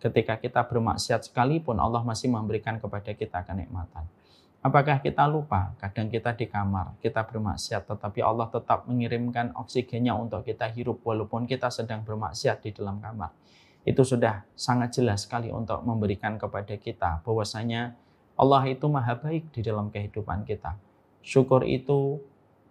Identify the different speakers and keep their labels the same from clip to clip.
Speaker 1: ketika kita bermaksiat sekalipun Allah masih memberikan kepada kita kenikmatan. Apakah kita lupa? Kadang kita di kamar, kita bermaksiat, tetapi Allah tetap mengirimkan oksigennya untuk kita hirup walaupun kita sedang bermaksiat di dalam kamar. Itu sudah sangat jelas sekali untuk memberikan kepada kita bahwasanya Allah itu maha baik di dalam kehidupan kita. Syukur itu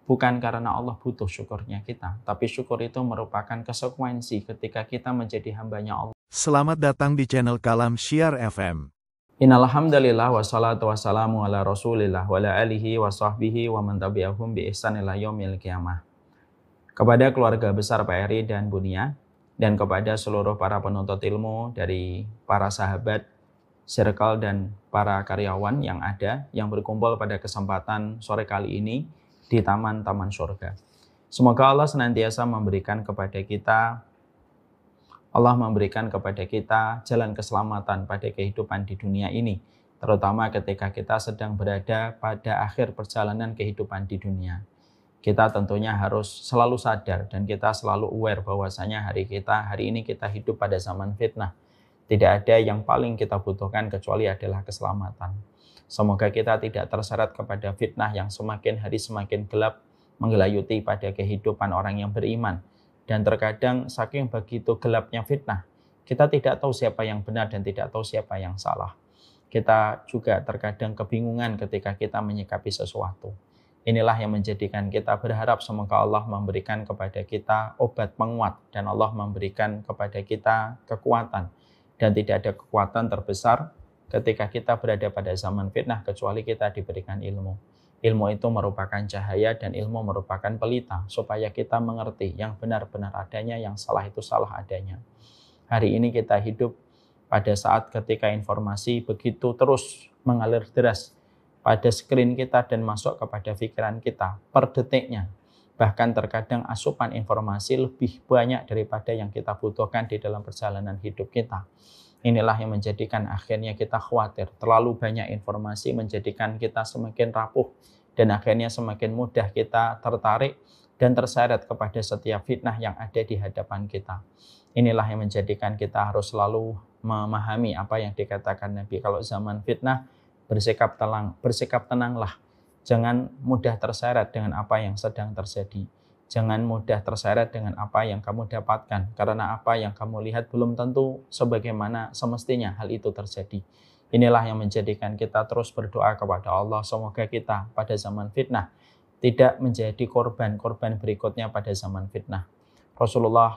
Speaker 1: bukan karena Allah butuh syukurnya kita, tapi syukur itu merupakan konsekuensi ketika kita menjadi hambanya Allah.
Speaker 2: Selamat datang di channel Kalam Syiar FM.
Speaker 1: Innalhamdalillah wassalatu wassalamu ala rasulillah wa ala alihi wa sahbihi wa man tabi'ahum bi ihsan ila yaumil qiyamah. Kepada keluarga besar PRI dan Bunia, dan kepada seluruh para penuntut ilmu dari para sahabat, circle dan para karyawan yang ada, yang berkumpul pada kesempatan sore kali ini di taman-taman surga. Semoga Allah senantiasa memberikan kepada kita jalan keselamatan pada kehidupan di dunia ini, terutama ketika kita sedang berada pada akhir perjalanan kehidupan di dunia. Kita tentunya harus selalu sadar dan kita selalu aware bahwasanya hari ini kita hidup pada zaman fitnah. Tidak ada yang paling kita butuhkan kecuali adalah keselamatan. Semoga kita tidak terseret kepada fitnah yang semakin hari semakin gelap menggelayuti pada kehidupan orang yang beriman. Dan terkadang saking begitu gelapnya fitnah, kita tidak tahu siapa yang benar dan tidak tahu siapa yang salah. Kita juga terkadang kebingungan ketika kita menyikapi sesuatu. Inilah yang menjadikan kita berharap semoga Allah memberikan kepada kita obat penguat dan Allah memberikan kepada kita kekuatan. Dan tidak ada kekuatan terbesar ketika kita berada pada zaman fitnah kecuali kita diberikan ilmu. Ilmu itu merupakan cahaya dan ilmu merupakan pelita supaya kita mengerti yang benar-benar adanya, yang salah itu salah adanya. Hari ini kita hidup pada saat ketika informasi begitu terus mengalir deras pada skrin kita dan masuk kepada pikiran kita per detiknya. Bahkan terkadang asupan informasi lebih banyak daripada yang kita butuhkan di dalam perjalanan hidup kita. Inilah yang menjadikan akhirnya kita khawatir. Terlalu banyak informasi menjadikan kita semakin rapuh dan akhirnya semakin mudah kita tertarik dan terseret kepada setiap fitnah yang ada di hadapan kita. Inilah yang menjadikan kita harus selalu memahami apa yang dikatakan Nabi. Kalau zaman fitnah, bersikap tenanglah. Jangan mudah terseret dengan apa yang sedang terjadi. Jangan mudah terseret dengan apa yang kamu dapatkan. Karena apa yang kamu lihat belum tentu sebagaimana semestinya hal itu terjadi. Inilah yang menjadikan kita terus berdoa kepada Allah. Semoga kita pada zaman fitnah tidak menjadi korban berikutnya pada zaman fitnah. Rasulullah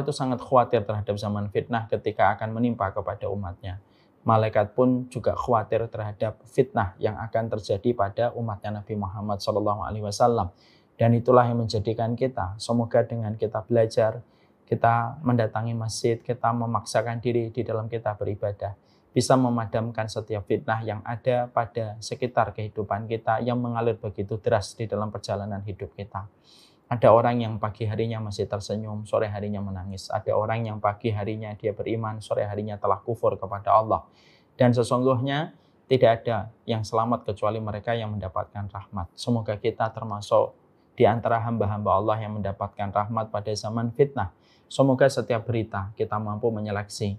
Speaker 1: itu sangat khawatir terhadap zaman fitnah ketika akan menimpa kepada umatnya. Malaikat pun juga khawatir terhadap fitnah yang akan terjadi pada umatnya Nabi Muhammad SAW. Dan itulah yang menjadikan kita, semoga dengan kita belajar, kita mendatangi masjid, kita memaksakan diri di dalam kita beribadah, bisa memadamkan setiap fitnah yang ada pada sekitar kehidupan kita yang mengalir begitu deras di dalam perjalanan hidup kita. Ada orang yang pagi harinya masih tersenyum, sore harinya menangis. Ada orang yang pagi harinya dia beriman, sore harinya telah kufur kepada Allah. Dan sesungguhnya tidak ada yang selamat kecuali mereka yang mendapatkan rahmat. Semoga kita termasuk di antara hamba-hamba Allah yang mendapatkan rahmat pada zaman fitnah. Semoga setiap berita kita mampu menyeleksi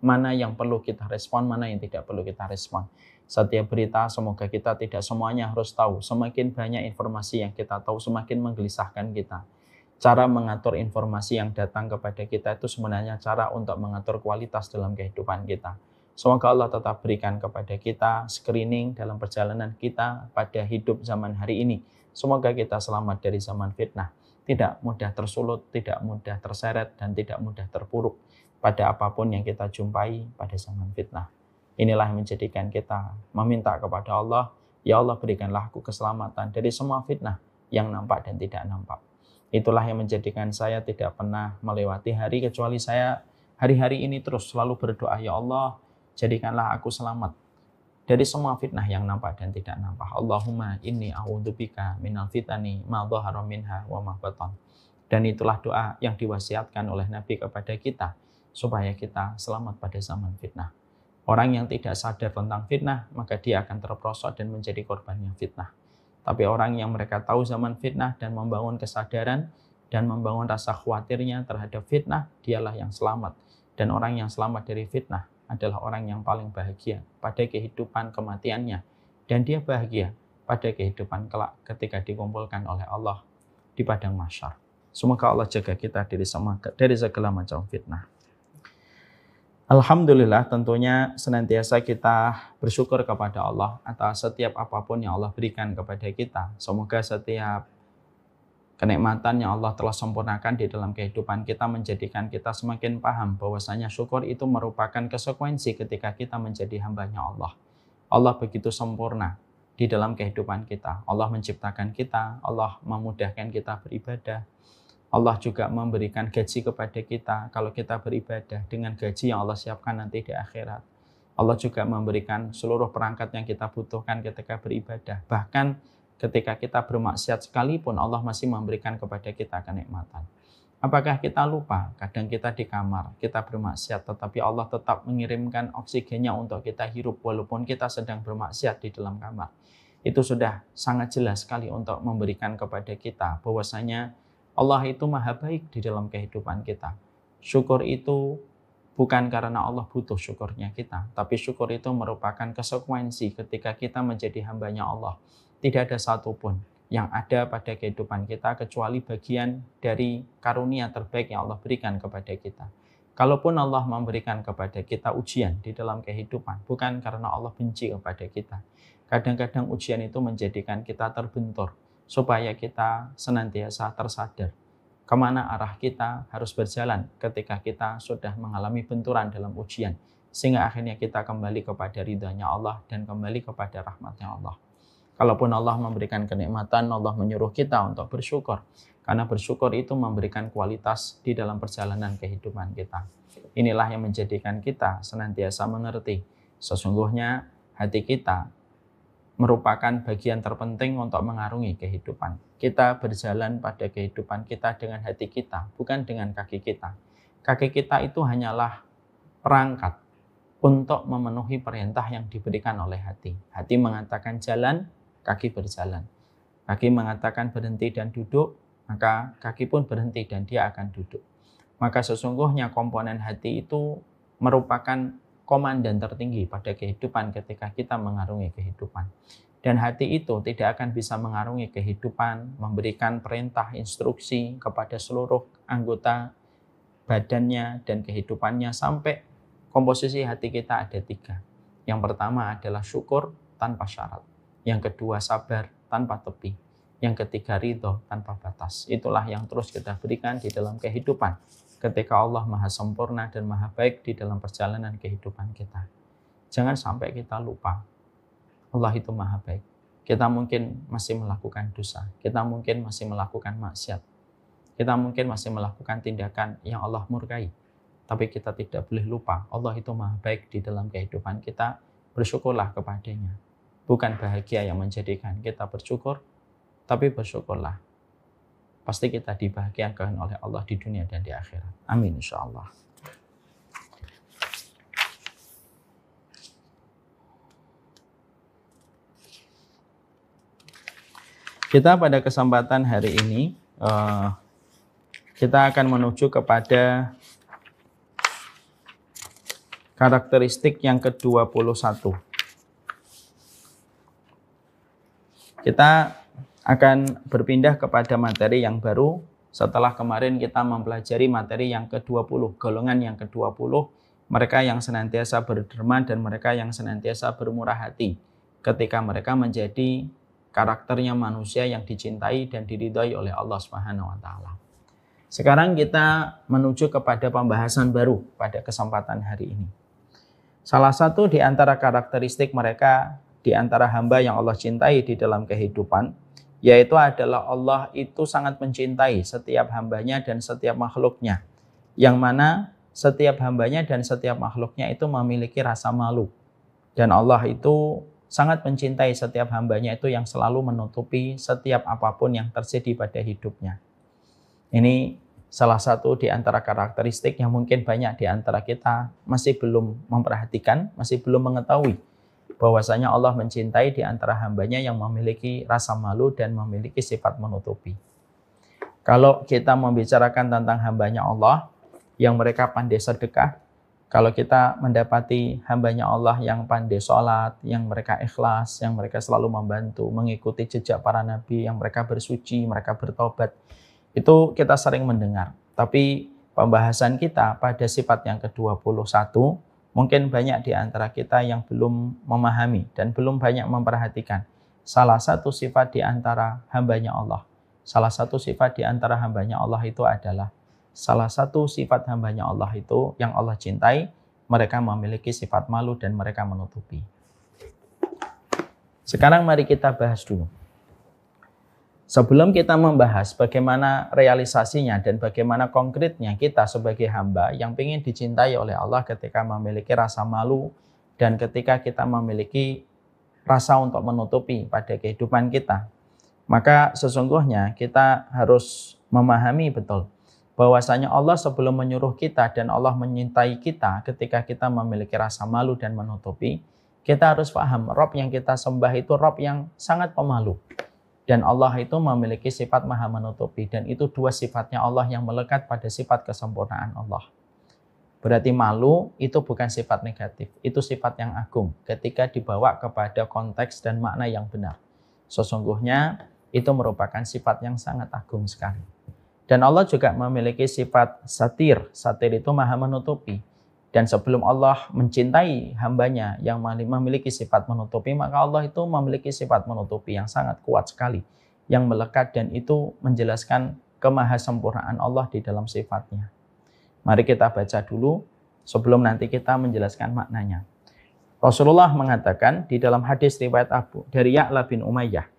Speaker 1: mana yang perlu kita respon, mana yang tidak perlu kita respon. Setiap berita semoga kita tidak semuanya harus tahu. Semakin banyak informasi yang kita tahu, semakin menggelisahkan kita. Cara mengatur informasi yang datang kepada kita itu sebenarnya cara untuk mengatur kualitas dalam kehidupan kita. Semoga Allah tetap berikan kepada kita screening dalam perjalanan kita pada hidup zaman hari ini. Semoga kita selamat dari zaman fitnah. Tidak mudah tersulut, tidak mudah terseret, dan tidak mudah terpuruk pada apapun yang kita jumpai pada zaman fitnah. Inilah yang menjadikan kita meminta kepada Allah, ya Allah berikanlah aku keselamatan dari semua fitnah yang nampak dan tidak nampak. Itulah yang menjadikan saya tidak pernah melewati hari kecuali saya hari-hari ini terus selalu berdoa, ya Allah jadikanlah aku selamat dari semua fitnah yang nampak dan tidak nampak. Allahumma inni a'udzubika minal fitani ma dhahara minha wa ma batan. Dan itulah doa yang diwasiatkan oleh Nabi kepada kita supaya kita selamat pada zaman fitnah. Orang yang tidak sadar tentang fitnah, maka dia akan terperosok dan menjadi korbannya fitnah. Tapi orang yang mereka tahu zaman fitnah dan membangun kesadaran dan membangun rasa khawatirnya terhadap fitnah, dialah yang selamat. Dan orang yang selamat dari fitnah adalah orang yang paling bahagia pada kehidupan kematiannya. Dan dia bahagia pada kehidupan kelak ketika dikumpulkan oleh Allah di padang mahsyar. Semoga Allah jaga kita dari segala macam fitnah. Alhamdulillah, tentunya senantiasa kita bersyukur kepada Allah atas setiap apapun yang Allah berikan kepada kita. Semoga setiap kenikmatan yang Allah telah sempurnakan di dalam kehidupan kita menjadikan kita semakin paham bahwasanya syukur itu merupakan konsekuensi ketika kita menjadi hambanya Allah. Allah begitu sempurna di dalam kehidupan kita. Allah menciptakan kita, Allah memudahkan kita beribadah. Allah juga memberikan gaji kepada kita kalau kita beribadah dengan gaji yang Allah siapkan nanti di akhirat. Allah juga memberikan seluruh perangkat yang kita butuhkan ketika beribadah. Bahkan ketika kita bermaksiat sekalipun Allah masih memberikan kepada kita kenikmatan. Apakah kita lupa? Kadang kita di kamar, kita bermaksiat, tetapi Allah tetap mengirimkan oksigennya untuk kita hirup walaupun kita sedang bermaksiat di dalam kamar. Itu sudah sangat jelas sekali untuk memberikan kepada kita bahwasanya Allah itu maha baik di dalam kehidupan kita. Syukur itu bukan karena Allah butuh syukurnya kita, tapi syukur itu merupakan konsekuensi ketika kita menjadi hambanya Allah. Tidak ada satupun yang ada pada kehidupan kita kecuali bagian dari karunia terbaik yang Allah berikan kepada kita. Kalaupun Allah memberikan kepada kita ujian di dalam kehidupan, bukan karena Allah benci kepada kita. Kadang-kadang ujian itu menjadikan kita terbentur, supaya kita senantiasa tersadar kemana arah kita harus berjalan ketika kita sudah mengalami benturan dalam ujian, sehingga akhirnya kita kembali kepada ridhanya Allah dan kembali kepada rahmatnya Allah. Kalaupun Allah memberikan kenikmatan, Allah menyuruh kita untuk bersyukur, karena bersyukur itu memberikan kualitas di dalam perjalanan kehidupan kita. Inilah yang menjadikan kita senantiasa mengerti sesungguhnya hati kita merupakan bagian terpenting untuk mengarungi kehidupan. Kita berjalan pada kehidupan kita dengan hati kita, bukan dengan kaki kita. Kaki kita itu hanyalah perangkat untuk memenuhi perintah yang diberikan oleh hati. Hati mengatakan jalan, kaki berjalan. Kaki mengatakan berhenti dan duduk, maka kaki pun berhenti dan dia akan duduk. Maka sesungguhnya komponen hati itu merupakan komandan tertinggi pada kehidupan ketika kita mengarungi kehidupan. Dan hati itu tidak akan bisa mengarungi kehidupan, memberikan perintah, instruksi kepada seluruh anggota badannya dan kehidupannya sampai komposisi hati kita ada 3. Yang pertama adalah syukur tanpa syarat. Yang kedua sabar tanpa tepi. Yang ketiga ridho tanpa batas. Itulah yang terus kita berikan di dalam kehidupan ketika Allah maha sempurna dan maha baik di dalam perjalanan kehidupan kita. Jangan sampai kita lupa Allah itu maha baik. Kita mungkin masih melakukan dosa, kita mungkin masih melakukan maksiat, kita mungkin masih melakukan tindakan yang Allah murkai. Tapi kita tidak boleh lupa Allah itu maha baik di dalam kehidupan kita. Bersyukurlah kepadanya. Bukan bahagia yang menjadikan kita bersyukur, tapi bersyukurlah. Pasti kita dibahagiakan oleh Allah di dunia dan di akhirat. Amin insyaallah. Kita pada kesempatan hari ini, kita akan menuju kepada karakteristik yang ke-21. Kita akan berpindah kepada materi yang baru setelah kemarin kita mempelajari materi yang ke-20, golongan yang ke-20, mereka yang senantiasa berderma dan mereka yang senantiasa bermurah hati ketika mereka menjadi karakternya manusia yang dicintai dan diridhai oleh Allah Subhanahu wa taala. Sekarang kita menuju kepada pembahasan baru pada kesempatan hari ini. Salah satu di antara karakteristik mereka di antara hamba yang Allah cintai di dalam kehidupan, yaitu adalah Allah itu sangat mencintai setiap hambanya dan setiap makhluknya. Yang mana setiap hambanya dan setiap makhluknya itu memiliki rasa malu. Dan Allah itu sangat mencintai setiap hambanya itu yang selalu menutupi setiap apapun yang terjadi pada hidupnya. Ini salah satu di antara karakteristik yang mungkin banyak di antara kita masih belum memperhatikan, masih belum mengetahui bahwasanya Allah mencintai di antara hambanya yang memiliki rasa malu dan memiliki sifat menutupi. Kalau kita membicarakan tentang hambanya Allah, yang mereka pandai sedekah. Kalau kita mendapati hambanya Allah yang pandai sholat, yang mereka ikhlas, yang mereka selalu membantu, mengikuti jejak para nabi, yang mereka bersuci, mereka bertobat, itu kita sering mendengar. Tapi pembahasan kita pada sifat yang ke-21, mungkin banyak di antara kita yang belum memahami dan belum banyak memperhatikan. Salah satu sifat di antara hambanya Allah, salah satu sifat di antara hambanya Allah itu adalah salah satu sifat hambanya Allah itu yang Allah cintai, mereka memiliki sifat malu dan mereka menutupi. Sekarang mari kita bahas dulu. Sebelum kita membahas bagaimana realisasinya dan bagaimana konkretnya kita sebagai hamba yang ingin dicintai oleh Allah ketika memiliki rasa malu dan ketika kita memiliki rasa untuk menutupi pada kehidupan kita, maka sesungguhnya kita harus memahami betul bahwasanya Allah sebelum menyuruh kita dan Allah menyintai kita ketika kita memiliki rasa malu dan menutupi, kita harus paham Rabb yang kita sembah itu Rabb yang sangat pemalu. Dan Allah itu memiliki sifat maha menutupi. Dan itu dua sifatnya Allah yang melekat pada sifat kesempurnaan Allah. Berarti malu itu bukan sifat negatif. Itu sifat yang agung ketika dibawa kepada konteks dan makna yang benar. Sesungguhnya itu merupakan sifat yang sangat agung sekali. Dan Allah juga memiliki sifat satir. Satir itu maha menutupi. Dan sebelum Allah mencintai hambanya yang memiliki sifat menutupi, maka Allah itu memiliki sifat menutupi yang sangat kuat sekali. Yang melekat dan itu menjelaskan kemahasempurnaan Allah di dalam sifatnya. Mari kita baca dulu sebelum nanti kita menjelaskan maknanya. Rasulullah mengatakan di dalam hadis riwayat Abu dari Ya'la bin Umayyah,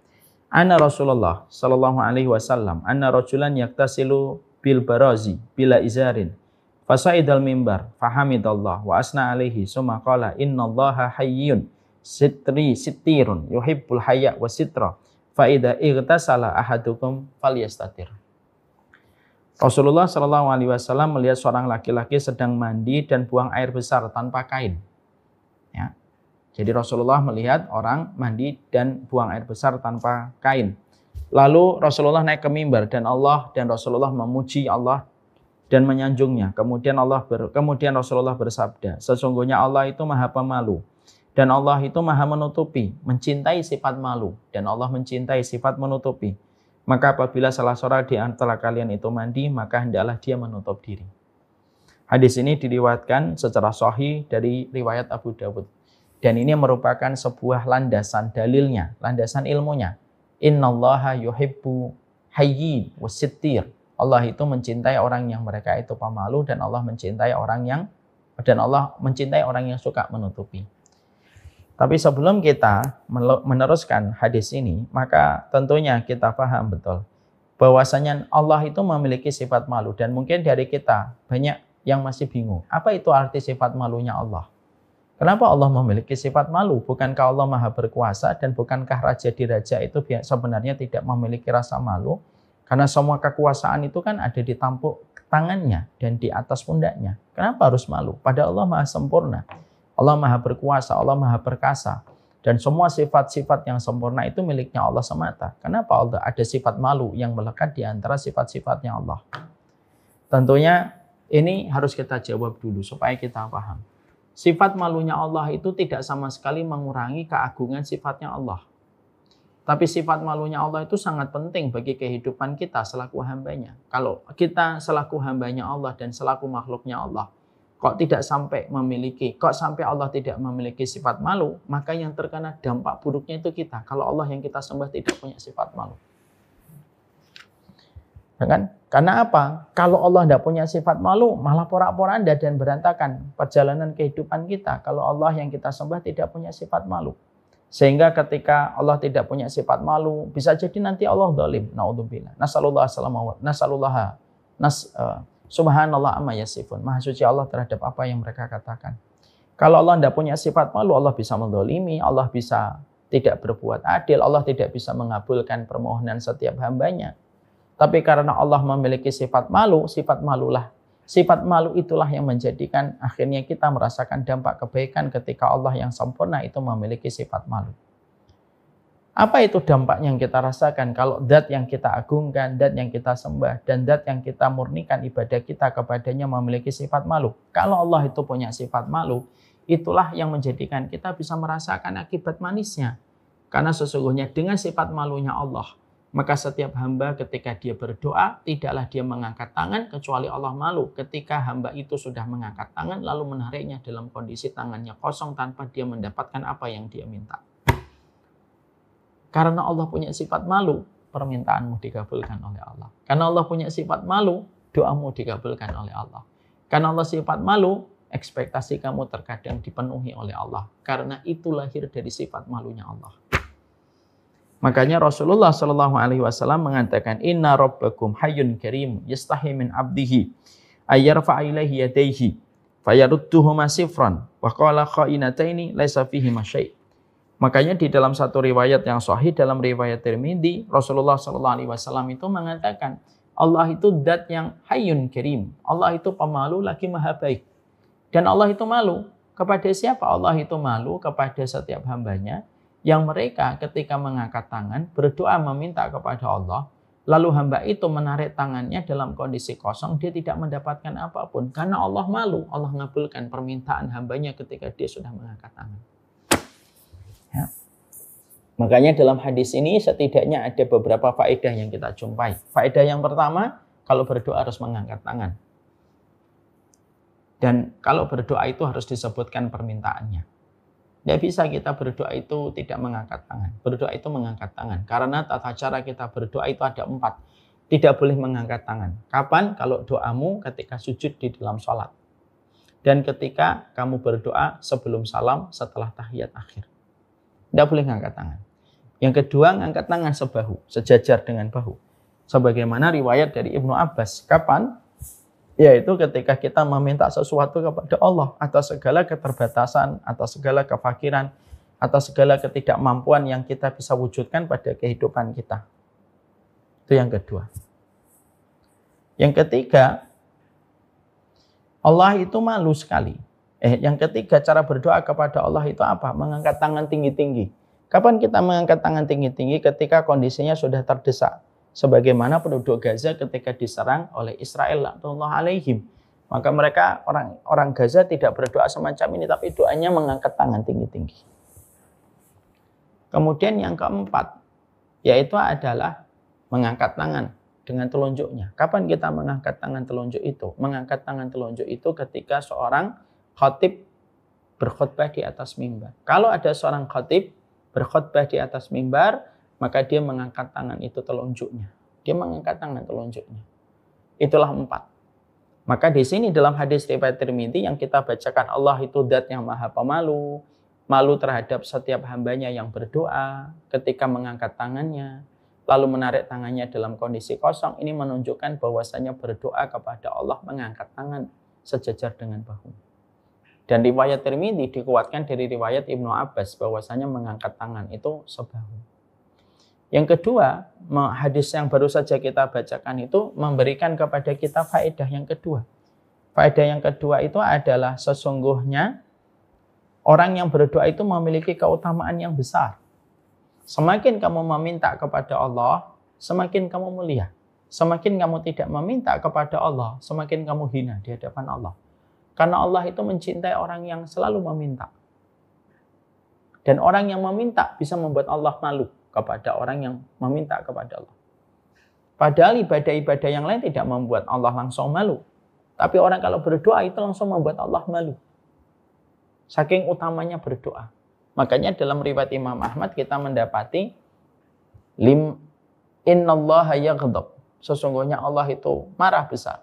Speaker 1: Anna Rasulullah sallallahu alaihi wasallam anna rajulan yaktasilu bil barazi bila izarin fasaidal mimbar fahamidallah wa asna alaihi summa qala innallaha hayyun sitirun yuhibbul hayya wa sitra fa idza igtasala ahadukum falyastatir. Rasulullah sallallahu alaihi wasallam melihat seorang laki-laki sedang mandi dan buang air besar tanpa kain. Ya. Jadi Rasulullah melihat orang mandi dan buang air besar tanpa kain. Lalu Rasulullah naik ke mimbar dan Rasulullah memuji Allah dan menyanjungnya. Kemudian Rasulullah bersabda, sesungguhnya Allah itu maha pemalu dan Allah itu maha menutupi, mencintai sifat malu dan Allah mencintai sifat menutupi. Maka apabila salah seorang di antara kalian itu mandi, maka hendaklah dia menutup diri. Hadis ini diriwayatkan secara sahih dari riwayat Abu Dawud. Dan ini merupakan sebuah landasan dalilnya, landasan ilmunya. Innallaha yuhibbu hayyin wasittir. Allah itu mencintai orang yang mereka itu pemalu dan Allah mencintai orang yang suka menutupi. Tapi sebelum kita meneruskan hadis ini, maka tentunya kita paham betul bahwasanya Allah itu memiliki sifat malu dan mungkin dari kita banyak yang masih bingung. Apa itu arti sifat malunya Allah? Kenapa Allah memiliki sifat malu? Bukankah Allah maha berkuasa dan bukankah raja di raja itu sebenarnya tidak memiliki rasa malu? Karena semua kekuasaan itu kan ada di tampuk tangannya dan di atas pundaknya. Kenapa harus malu? Padahal Allah maha sempurna. Allah maha berkuasa, Allah maha perkasa. Dan semua sifat-sifat yang sempurna itu miliknya Allah semata. Kenapa Allah ada sifat malu yang melekat di antara sifat-sifatnya Allah? Tentunya ini harus kita jawab dulu supaya kita paham. Sifat malunya Allah itu tidak sama sekali mengurangi keagungan sifatnya Allah. Tapi sifat malunya Allah itu sangat penting bagi kehidupan kita selaku hambanya. Kalau kita selaku hambanya Allah dan selaku makhluknya Allah, kok sampai Allah tidak memiliki sifat malu, maka yang terkena dampak buruknya itu kita. Kalau Allah yang kita sembah tidak punya sifat malu. Kan? Karena apa? Kalau Allah tidak punya sifat malu, malah porak-poranda dan berantakan perjalanan kehidupan kita. Kalau Allah yang kita sembah tidak punya sifat malu. Sehingga ketika Allah tidak punya sifat malu, bisa jadi nanti Allah zalim. Na'udzubillah. Subhanallah amma yasifun. Maha suci Allah terhadap apa yang mereka katakan. Kalau Allah tidak punya sifat malu, Allah bisa menzalimi, Allah bisa tidak berbuat adil, Allah tidak bisa mengabulkan permohonan setiap hambanya. Tapi karena Allah memiliki sifat malu itulah yang menjadikan akhirnya kita merasakan dampak kebaikan ketika Allah yang sempurna itu memiliki sifat malu. Apa itu dampak yang kita rasakan kalau zat yang kita agungkan, zat yang kita sembah, dan zat yang kita murnikan ibadah kita kepadanya memiliki sifat malu? Kalau Allah itu punya sifat malu, itulah yang menjadikan kita bisa merasakan akibat manisnya. Karena sesungguhnya dengan sifat malunya Allah, maka setiap hamba ketika dia berdoa, tidaklah dia mengangkat tangan kecuali Allah malu. Ketika hamba itu sudah mengangkat tangan, lalu menariknya dalam kondisi tangannya kosong tanpa dia mendapatkan apa yang dia minta. Karena Allah punya sifat malu, permintaanmu dikabulkan oleh Allah. Karena Allah punya sifat malu, doamu dikabulkan oleh Allah. Karena Allah sifat malu, ekspektasi kamu terkadang dipenuhi oleh Allah. Karena itu lahir dari sifat malunya Allah. Makanya Rasulullah SAW mengatakan, Inna rabbakum hayyun karim yastahi min abdihi ayyarfa'a ilaihi yadayhi fayarudduhuma sifran wa qala kha'inataini laisa fihi masyai'. Makanya di dalam satu riwayat yang sahih, dalam riwayat Tirmidzi, Rasulullah SAW itu mengatakan, Allah itu zat yang hayyun karim. Allah itu pemalu lagi maha baik. Dan Allah itu malu. Kepada siapa Allah itu malu? Kepada setiap hambanya, yang mereka ketika mengangkat tangan, berdoa meminta kepada Allah, lalu hamba itu menarik tangannya dalam kondisi kosong, dia tidak mendapatkan apapun. Karena Allah malu, Allah mengabulkan permintaan hambanya ketika dia sudah mengangkat tangan. Ya. Makanya dalam hadis ini setidaknya ada beberapa faedah yang kita jumpai. Faedah yang pertama, kalau berdoa harus mengangkat tangan. Dan kalau berdoa itu harus disebutkan permintaannya. Tidak bisa kita berdoa itu tidak mengangkat tangan. Berdoa itu mengangkat tangan. Karena tata cara kita berdoa itu ada 4. Tidak boleh mengangkat tangan. Kapan? Kalau doamu ketika sujud di dalam sholat. Dan ketika kamu berdoa sebelum salam setelah tahiyat akhir. Tidak boleh mengangkat tangan. Yang kedua, mengangkat tangan sebahu, sejajar dengan bahu. Sebagaimana riwayat dari Ibnu Abbas. Kapan? Yaitu ketika kita meminta sesuatu kepada Allah atas segala keterbatasan, atas segala kefakiran, atas segala ketidakmampuan yang kita bisa wujudkan pada kehidupan kita. Itu yang kedua. Yang ketiga, Allah itu malu sekali. Yang ketiga, cara berdoa kepada Allah itu apa? Mengangkat tangan tinggi-tinggi. Kapan kita mengangkat tangan tinggi-tinggi? Ketika kondisinya sudah terdesak. Sebagaimana penduduk Gaza ketika diserang oleh Israel la'natullah alaihim. Maka mereka, orang Gaza tidak berdoa semacam ini, tapi doanya mengangkat tangan tinggi-tinggi. Kemudian yang keempat, yaitu adalah mengangkat tangan dengan telunjuknya. Kapan kita mengangkat tangan telunjuk itu? Mengangkat tangan telunjuk itu ketika seorang khatib berkhutbah di atas mimbar. Kalau ada seorang khatib berkhutbah di atas mimbar, maka dia mengangkat tangan itu telunjuknya. Dia mengangkat tangan telunjuknya. Itulah 4. Maka di sini dalam hadis riwayat Tirmidzi yang kita bacakan, Allah itu zat yang maha pemalu, malu terhadap setiap hambanya yang berdoa ketika mengangkat tangannya, lalu menarik tangannya dalam kondisi kosong. Ini menunjukkan bahwasanya berdoa kepada Allah mengangkat tangan sejajar dengan bahu. Dan riwayat Tirmidzi dikuatkan dari riwayat Ibnu Abbas bahwasanya mengangkat tangan itu sebahu. Yang kedua, hadis yang baru saja kita bacakan itu memberikan kepada kita faedah yang kedua. Faedah yang kedua itu adalah sesungguhnya orang yang berdoa itu memiliki keutamaan yang besar. Semakin kamu meminta kepada Allah, semakin kamu mulia. Semakin kamu tidak meminta kepada Allah, semakin kamu hina di hadapan Allah. Karena Allah itu mencintai orang yang selalu meminta. Dan orang yang meminta bisa membuat Allah malu kepada orang yang meminta kepada Allah. Padahal ibadah-ibadah yang lain tidak membuat Allah langsung malu. Tapi orang kalau berdoa itu langsung membuat Allah malu. Saking utamanya berdoa. Makanya dalam riwayat Imam Ahmad kita mendapati innallaha yaghdab. Sesungguhnya Allah itu marah besar.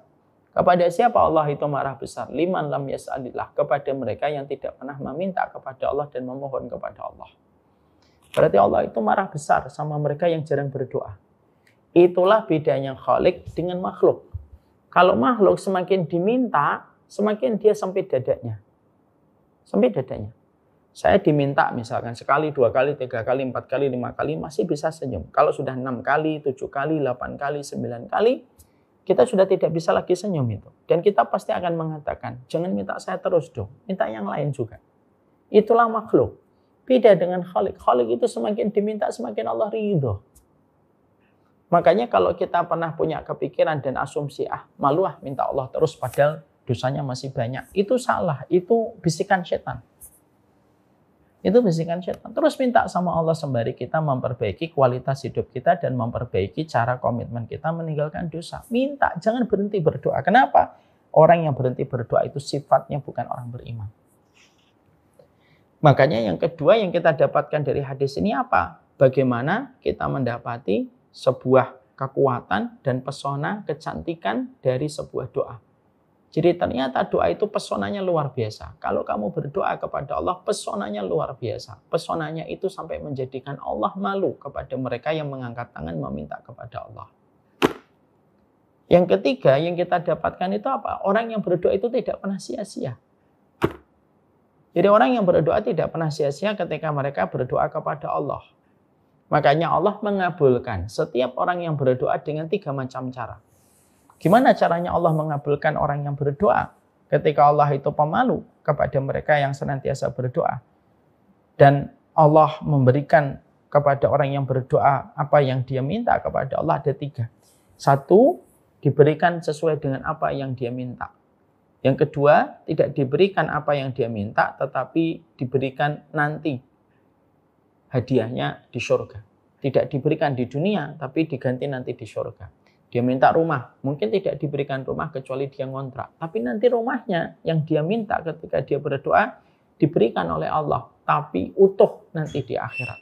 Speaker 1: Kepada siapa Allah itu marah besar? Liman lam yas'alillah. Kepada mereka yang tidak pernah meminta kepada Allah dan memohon kepada Allah. Berarti Allah itu marah besar sama mereka yang jarang berdoa. Itulah bedanya Khalik dengan makhluk. Kalau makhluk semakin diminta, semakin dia sempit dadanya. Sempit dadanya. Saya diminta misalkan sekali, 2 kali, 3 kali, 4 kali, 5 kali, masih bisa senyum. Kalau sudah 6 kali, 7 kali, 8 kali, 9 kali, kita sudah tidak bisa lagi senyum itu. Dan kita pasti akan mengatakan, jangan minta saya terus dong, minta yang lain juga. Itulah makhluk. Beda dengan Khalik. Khalik itu semakin diminta semakin Allah ridho. Makanya kalau kita pernah punya kepikiran dan asumsi, malu minta Allah terus padahal dosanya masih banyak. Itu salah, itu bisikan setan. Itu bisikan setan. Terus minta sama Allah sembari kita memperbaiki kualitas hidup kita dan memperbaiki cara komitmen kita meninggalkan dosa. Minta, jangan berhenti berdoa. Kenapa? Orang yang berhenti berdoa itu sifatnya bukan orang beriman. Makanya yang kedua yang kita dapatkan dari hadis ini apa? Bagaimana kita mendapati sebuah kekuatan dan pesona kecantikan dari sebuah doa. Jadi ternyata doa itu pesonanya luar biasa. Kalau kamu berdoa kepada Allah, pesonanya luar biasa. Pesonanya itu sampai menjadikan Allah malu kepada mereka yang mengangkat tangan meminta kepada Allah. Yang ketiga yang kita dapatkan itu apa? Orang yang berdoa itu tidak pernah sia-sia. Jadi orang yang berdoa tidak pernah sia-sia ketika mereka berdoa kepada Allah. Makanya Allah mengabulkan setiap orang yang berdoa dengan 3 macam cara. Gimana caranya Allah mengabulkan orang yang berdoa? Ketika Allah itu pemalu kepada mereka yang senantiasa berdoa. Dan Allah memberikan kepada orang yang berdoa apa yang dia minta kepada Allah ada 3. 1, diberikan sesuai dengan apa yang dia minta. Yang kedua, tidak diberikan apa yang dia minta, tetapi diberikan nanti hadiahnya di surga. Tidak diberikan di dunia, tapi diganti nanti di surga. Dia minta rumah, mungkin tidak diberikan rumah kecuali dia ngontrak. Tapi nanti rumahnya yang dia minta ketika dia berdoa diberikan oleh Allah, tapi utuh nanti di akhirat.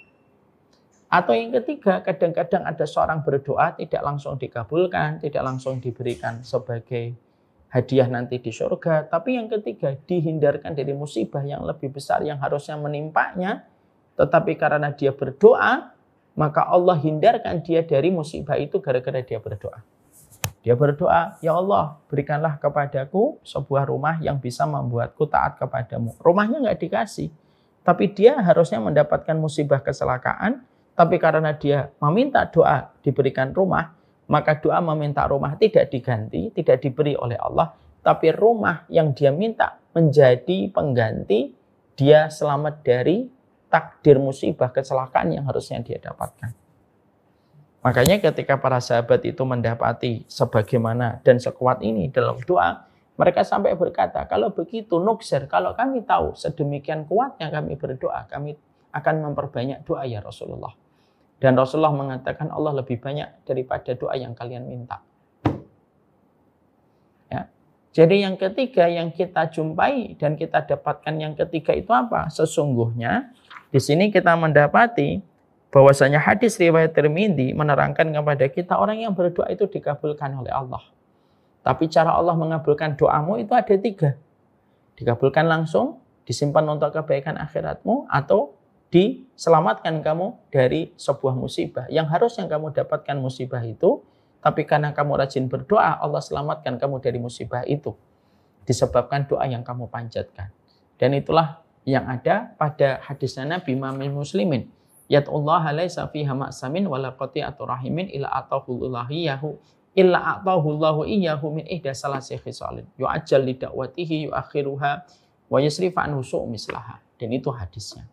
Speaker 1: Atau yang ketiga, kadang-kadang ada seorang berdoa tidak langsung dikabulkan, tidak langsung diberikan sebagai hadiah nanti di surga. Tapi yang ketiga, dihindarkan dari musibah yang lebih besar yang harusnya menimpanya. Tetapi karena dia berdoa, maka Allah hindarkan dia dari musibah itu gara-gara dia berdoa. Dia berdoa, ya Allah, berikanlah kepadaku sebuah rumah yang bisa membuatku taat kepadamu. Rumahnya nggak dikasih, tapi dia harusnya mendapatkan musibah kecelakaan. Tapi karena dia meminta doa diberikan rumah, maka doa meminta rumah tidak diganti, tidak diberi oleh Allah. Tapi rumah yang dia minta menjadi pengganti dia selamat dari takdir musibah kecelakaan yang harusnya dia dapatkan. Makanya ketika para sahabat itu mendapati sebagaimana dan sekuat ini dalam doa, mereka sampai berkata, kalau begitu nuksir, kalau kami tahu sedemikian kuatnya kami berdoa, kami akan memperbanyak doa ya Rasulullah. Dan Rasulullah mengatakan Allah lebih banyak daripada doa yang kalian minta. Ya. Jadi yang ketiga yang kita jumpai dan kita dapatkan yang ketiga itu apa? Sesungguhnya di sini kita mendapati bahwasanya hadis riwayat Tirmidzi menerangkan kepada kita orang yang berdoa itu dikabulkan oleh Allah. Tapi cara Allah mengabulkan doamu itu ada 3. Dikabulkan langsung, disimpan untuk kebaikan akhiratmu, atau diselamatkan kamu dari sebuah musibah. Yang harusnya kamu dapatkan musibah itu, tapi karena kamu rajin berdoa, Allah selamatkan kamu dari musibah itu. Disebabkan doa yang kamu panjatkan. Dan itulah yang ada pada hadisnya Nabi Muhammad Muslimin. Yat'ullaha laisa fiha ma'samin wala qati'atu rahimin illa atahullahu iyyahu min ihda salasi khisalin. Yu'ajjal li da'watihi yu'akhiruha wa yasrifa anhu su'mislaha. Dan itu hadisnya.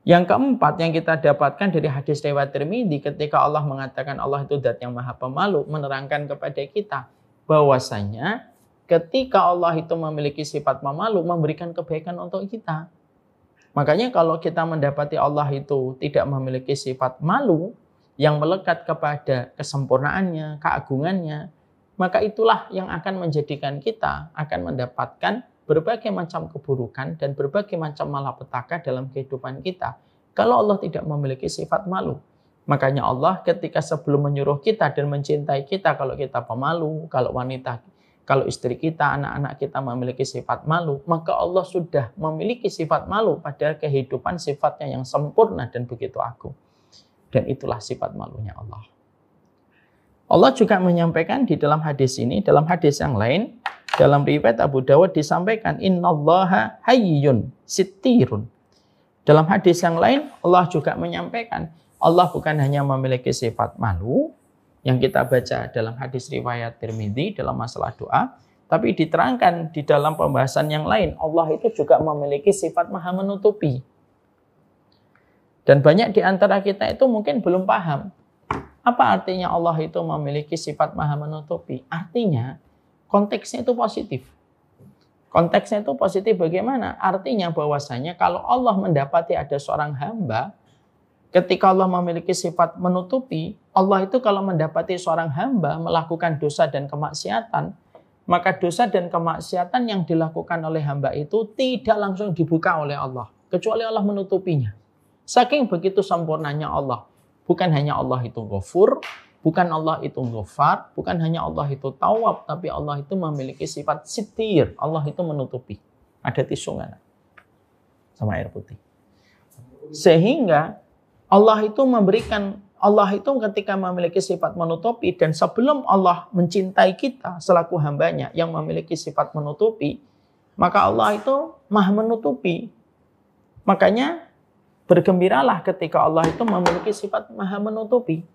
Speaker 1: Yang keempat yang kita dapatkan dari hadis riwayat Tirmidzi ketika Allah mengatakan Allah itu zat yang maha pemalu, menerangkan kepada kita bahwasanya ketika Allah itu memiliki sifat pemalu, memberikan kebaikan untuk kita. Makanya kalau kita mendapati Allah itu tidak memiliki sifat malu yang melekat kepada kesempurnaannya, keagungannya, maka itulah yang akan menjadikan kita akan mendapatkan berbagai macam keburukan dan berbagai macam malapetaka dalam kehidupan kita. Kalau Allah tidak memiliki sifat malu. Makanya Allah ketika sebelum menyuruh kita dan mencintai kita, kalau kita pemalu, kalau wanita, kalau istri kita, anak-anak kita memiliki sifat malu, maka Allah sudah memiliki sifat malu pada kehidupan sifatnya yang sempurna dan begitu agung. Dan itulah sifat malunya Allah. Allah juga menyampaikan di dalam hadis ini, dalam hadis yang lain, dalam riwayat Abu Dawud disampaikan, innallaha hayyun sittirun. Dalam hadis yang lain, Allah juga menyampaikan, Allah bukan hanya memiliki sifat malu, yang kita baca dalam hadis riwayat Tirmidzi dalam masalah doa, tapi diterangkan di dalam pembahasan yang lain, Allah itu juga memiliki sifat maha menutupi. Dan banyak di antara kita itu mungkin belum paham. Apa artinya Allah itu memiliki sifat maha menutupi? Artinya, konteksnya itu positif. Konteksnya itu positif bagaimana? Artinya bahwasanya kalau Allah mendapati ada seorang hamba, ketika Allah memiliki sifat menutupi, Allah itu kalau mendapati seorang hamba melakukan dosa dan kemaksiatan, maka dosa dan kemaksiatan yang dilakukan oleh hamba itu tidak langsung dibuka oleh Allah, kecuali Allah menutupinya. Saking begitu sempurnanya Allah. Bukan hanya Allah itu Ghafur, bukan Allah itu Ghaffar, bukan hanya Allah itu Tawwab, tapi Allah itu memiliki sifat sitir. Allah itu menutupi. Ada tisu nggak? Sama air putih. Sehingga Allah itu ketika memiliki sifat menutupi, dan sebelum Allah mencintai kita selaku hambanya yang memiliki sifat menutupi, maka Allah itu maha menutupi. Makanya bergembiralah ketika Allah itu memiliki sifat maha menutupi.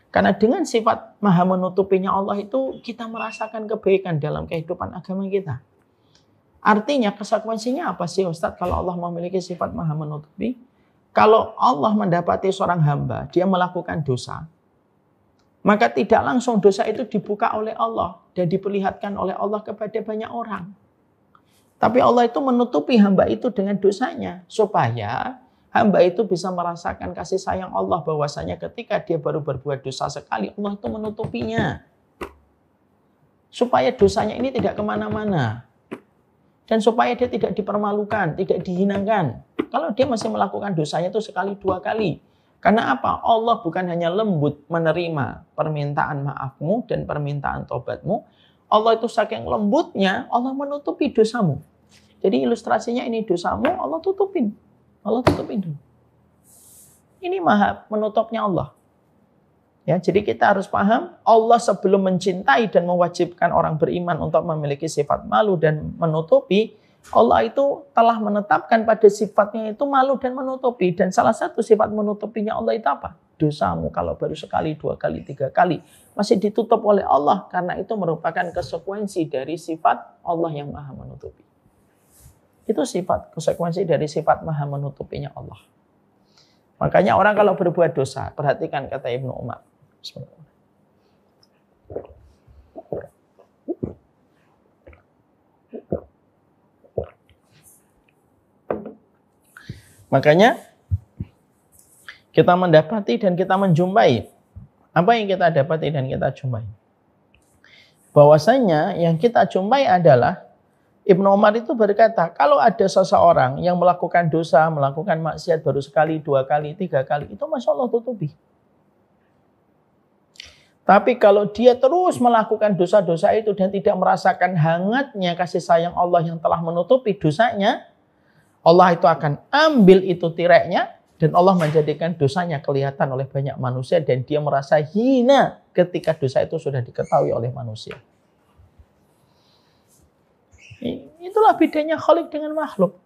Speaker 1: Karena dengan sifat maha menutupinya Allah itu kita merasakan kebaikan dalam kehidupan agama kita. Artinya konsekuensinya apa sih Ustadz kalau Allah memiliki sifat maha menutupi? Kalau Allah mendapati seorang hamba, dia melakukan dosa, maka tidak langsung dosa itu dibuka oleh Allah dan diperlihatkan oleh Allah kepada banyak orang. Tapi Allah itu menutupi hamba itu dengan dosanya supaya hamba itu bisa merasakan kasih sayang Allah, bahwasanya ketika dia baru berbuat dosa sekali, Allah itu menutupinya. Supaya dosanya ini tidak kemana-mana. Dan supaya dia tidak dipermalukan, tidak dihinakan. Kalau dia masih melakukan dosanya itu sekali, dua kali. Karena apa? Allah bukan hanya lembut menerima permintaan maafmu dan permintaan tobatmu. Allah itu saking lembutnya, Allah menutupi dosamu. Jadi ilustrasinya ini dosamu, Allah tutupin. Allah tutupin dulu. Ini maha menutupnya Allah. Ya, jadi kita harus paham, Allah sebelum mencintai dan mewajibkan orang beriman untuk memiliki sifat malu dan menutupi, Allah itu telah menetapkan pada sifatnya itu malu dan menutupi. Dan salah satu sifat menutupinya Allah itu apa? Dosamu kalau baru sekali, dua kali, tiga kali masih ditutup oleh Allah, karena itu merupakan konsekuensi dari sifat Allah yang maha menutupi. Itu sifat, konsekuensi dari sifat maha menutupinya Allah. Makanya orang kalau berbuat dosa, perhatikan kata Ibnu Umar. Makanya kita mendapati dan kita menjumpai. Apa yang kita dapati dan kita jumpai? Bahwasanya yang kita jumpai adalah Ibnu Umar itu berkata, kalau ada seseorang yang melakukan dosa, melakukan maksiat baru sekali, dua kali, tiga kali, itu Masya Allah tutupi. Tapi kalau dia terus melakukan dosa-dosa itu dan tidak merasakan hangatnya kasih sayang Allah yang telah menutupi dosanya, Allah itu akan ambil itu tireknya dan Allah menjadikan dosanya kelihatan oleh banyak manusia dan dia merasa hina ketika dosa itu sudah diketahui oleh manusia. Itulah bedanya Khalik dengan makhluk.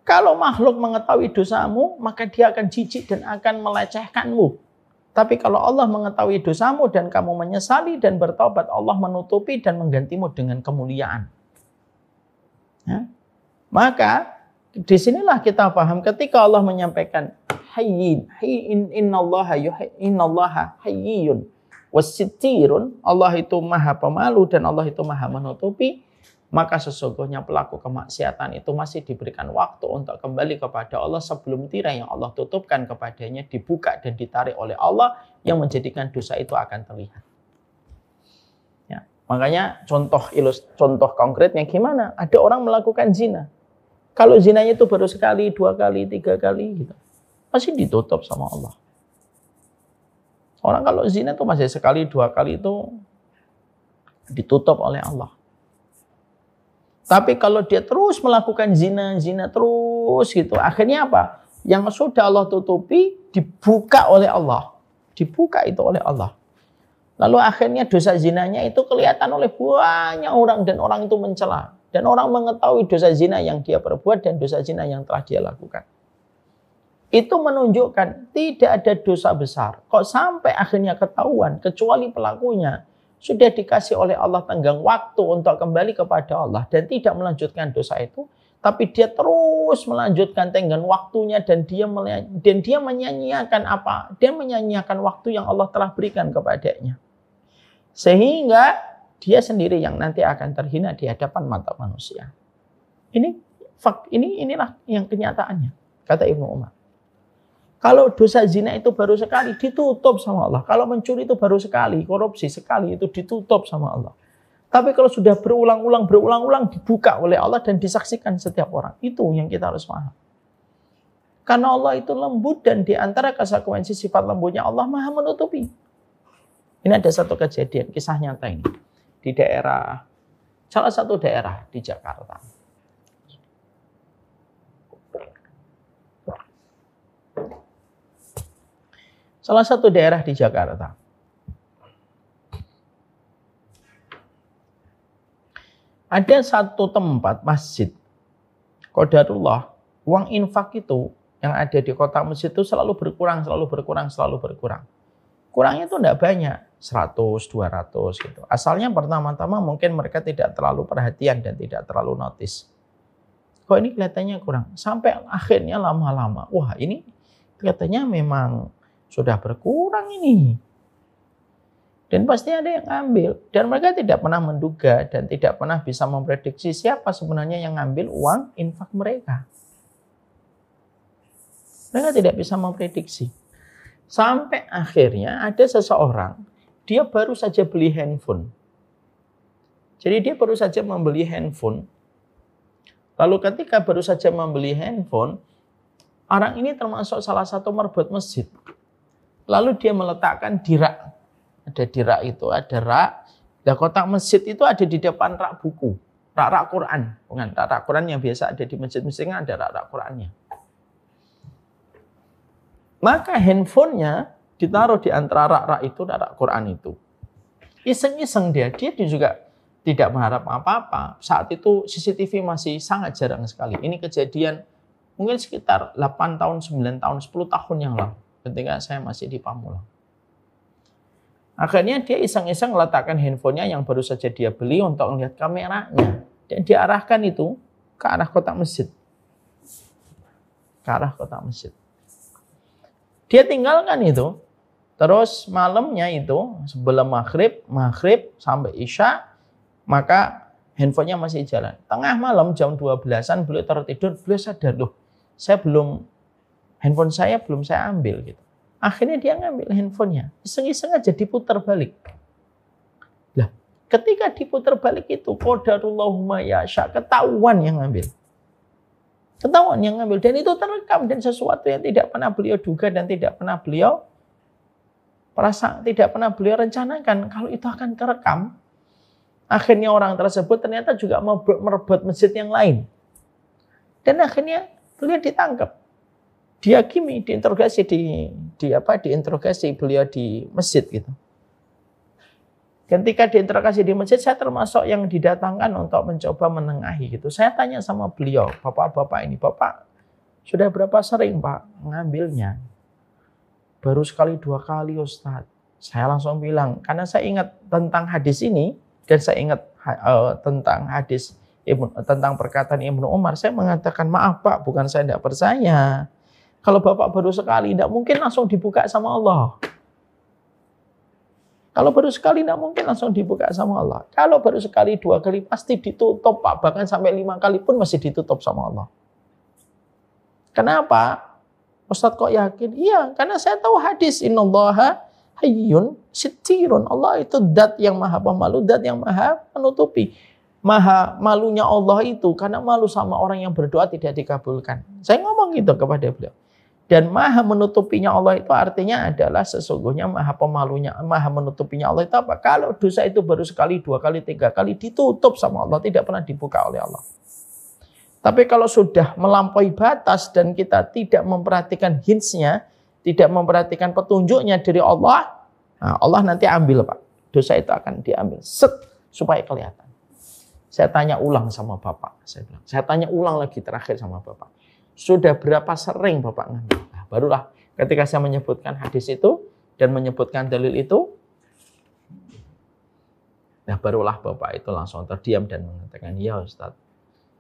Speaker 1: Kalau makhluk mengetahui dosamu, maka dia akan jijik dan akan melecehkanmu. Tapi kalau Allah mengetahui dosamu dan kamu menyesali dan bertobat, Allah menutupi dan menggantimu dengan kemuliaan. Ya? Maka disinilah kita paham ketika Allah menyampaikan hayyin, innallaha hayyun wasittirun, Allah itu maha pemalu dan Allah itu maha menutupi. Maka sesungguhnya pelaku kemaksiatan itu masih diberikan waktu untuk kembali kepada Allah sebelum tirai yang Allah tutupkan kepadanya dibuka dan ditarik oleh Allah yang menjadikan dosa itu akan terlihat. Ya, makanya contoh konkretnya gimana? Ada orang melakukan zina. Kalau zinanya itu baru sekali, dua kali, tiga kali, gitu, masih ditutup sama Allah. Orang kalau zina itu masih sekali, dua kali itu ditutup oleh Allah. Tapi kalau dia terus melakukan zina terus gitu, akhirnya apa? Yang sudah Allah tutupi dibuka oleh Allah. Dibuka itu oleh Allah. Lalu akhirnya dosa zinanya itu kelihatan oleh banyak orang dan orang itu mencela. Dan orang mengetahui dosa zina yang dia perbuat dan dosa zina yang telah dia lakukan. Itu menunjukkan tidak ada dosa besar. Kok sampai akhirnya ketahuan kecuali pelakunya sudah dikasih oleh Allah tenggang waktu untuk kembali kepada Allah dan tidak melanjutkan dosa itu, tapi dia terus melanjutkan tenggang waktunya dan dia menyanyiakan apa? Dia menyanyiakan waktu yang Allah telah berikan kepadanya. Sehingga dia sendiri yang nanti akan terhina di hadapan mata manusia. Inilah yang kenyataannya, kata Ibnu Umar. Kalau dosa zina itu baru sekali, ditutup sama Allah. Kalau mencuri itu baru sekali, korupsi sekali, itu ditutup sama Allah. Tapi kalau sudah berulang-ulang dibuka oleh Allah dan disaksikan setiap orang. Itu yang kita harus paham. Karena Allah itu lembut dan di antara konsekuensi sifat lembutnya Allah Maha menutupi. Ini ada satu kejadian, kisah nyata ini. Di daerah, salah satu daerah di Jakarta. Salah satu daerah di Jakarta. Ada satu tempat masjid, qadarullah, uang infak itu yang ada di kota masjid itu selalu berkurang. Kurangnya itu tidak banyak, 100, 200 gitu. Asalnya pertama-tama mungkin mereka tidak terlalu perhatian dan tidak terlalu notice. Kok ini kelihatannya kurang? Sampai akhirnya lama-lama, wah ini kelihatannya memang sudah berkurang ini. Dan pasti ada yang ngambil. Dan mereka tidak pernah menduga dan tidak pernah bisa memprediksi siapa sebenarnya yang ngambil uang infak mereka. Mereka tidak bisa memprediksi. Sampai akhirnya ada seseorang, dia baru saja beli handphone. Jadi dia baru saja membeli handphone. Lalu ketika baru saja membeli handphone, orang ini termasuk salah satu merbot masjid. Lalu dia meletakkan di rak. Ada di rak itu, ada rak. Nah, kotak masjid itu ada di depan rak buku. Rak Quran. Bukan rak Quran yang biasa ada di masjid-masjid, ada rak Qurannya. Maka handphonenya ditaruh di antara rak itu dan rak Quran itu. Iseng-iseng dia juga tidak mengharap apa-apa. Saat itu CCTV masih sangat jarang sekali. Ini kejadian mungkin sekitar 8 tahun, 9 tahun, 10 tahun yang lalu. Ketika saya masih di Pamulang. Akhirnya dia iseng-iseng meletakkan handphonenya yang baru saja dia beli untuk melihat kameranya. Dan diarahkan itu ke arah kotak masjid. Ke arah kotak masjid. Dia tinggalkan itu. Terus malamnya itu sebelum maghrib sampai isya, maka handphonenya masih jalan. Tengah malam jam 12-an beliau tertidur, beliau sadar, loh, handphone saya belum saya ambil gitu. Akhirnya dia ngambil handphonenya, iseng-iseng aja diputar balik. Lah, ketika diputar balik itu, qadarullahu yasha, ketahuan yang ngambil. Ketahuan yang ngambil dan itu terekam dan sesuatu yang tidak pernah beliau duga dan tidak pernah beliau rencanakan kalau itu akan terekam. Akhirnya orang tersebut ternyata juga merebut masjid yang lain. Dan akhirnya beliau ditangkap. Dihakimi, diinterogasi diinterogasi beliau di masjid gitu. Ketika diinterogasi di masjid, saya termasuk yang didatangkan untuk mencoba menengahi gitu. Saya tanya sama beliau, Bapak ini, Bapak sudah berapa sering Pak ngambilnya? Baru sekali 2 kali Ustaz. Saya langsung bilang, karena saya ingat tentang hadis ini dan saya ingat tentang hadis tentang perkataan Ibnu Umar, saya mengatakan, maaf Pak, bukan saya tidak percaya. Kalau Bapak baru sekali, tidak mungkin langsung dibuka sama Allah. Kalau baru sekali, tidak mungkin langsung dibuka sama Allah. Kalau baru sekali, 2 kali, pasti ditutup, Pak. Bahkan sampai 5 kali pun masih ditutup sama Allah. Kenapa? Ustaz kok yakin? Iya, karena saya tahu hadis. Innallaha hayyun sitirun. Allah itu dat yang maha pemalu, dat yang maha menutupi. Maha malunya Allah itu, karena malu sama orang yang berdoa tidak dikabulkan. Saya ngomong gitu kepada beliau. Dan maha menutupinya Allah itu artinya adalah sesungguhnya maha pemalunya, maha menutupinya Allah itu apa? Kalau dosa itu baru sekali, 2 kali, 3 kali ditutup sama Allah, tidak pernah dibuka oleh Allah. Tapi kalau sudah melampaui batas dan kita tidak memperhatikan hints-nya, tidak memperhatikan petunjuknya dari Allah, nah Allah nanti ambil Pak. Dosa itu akan diambil supaya kelihatan. Saya tanya ulang sama Bapak, saya tanya ulang lagi terakhir sama Bapak. Sudah berapa sering Bapak ngambil? Nah, barulah ketika saya menyebutkan hadis itu dan menyebutkan dalil itu, nah barulah Bapak itu langsung terdiam dan mengatakan, ya Ustaz,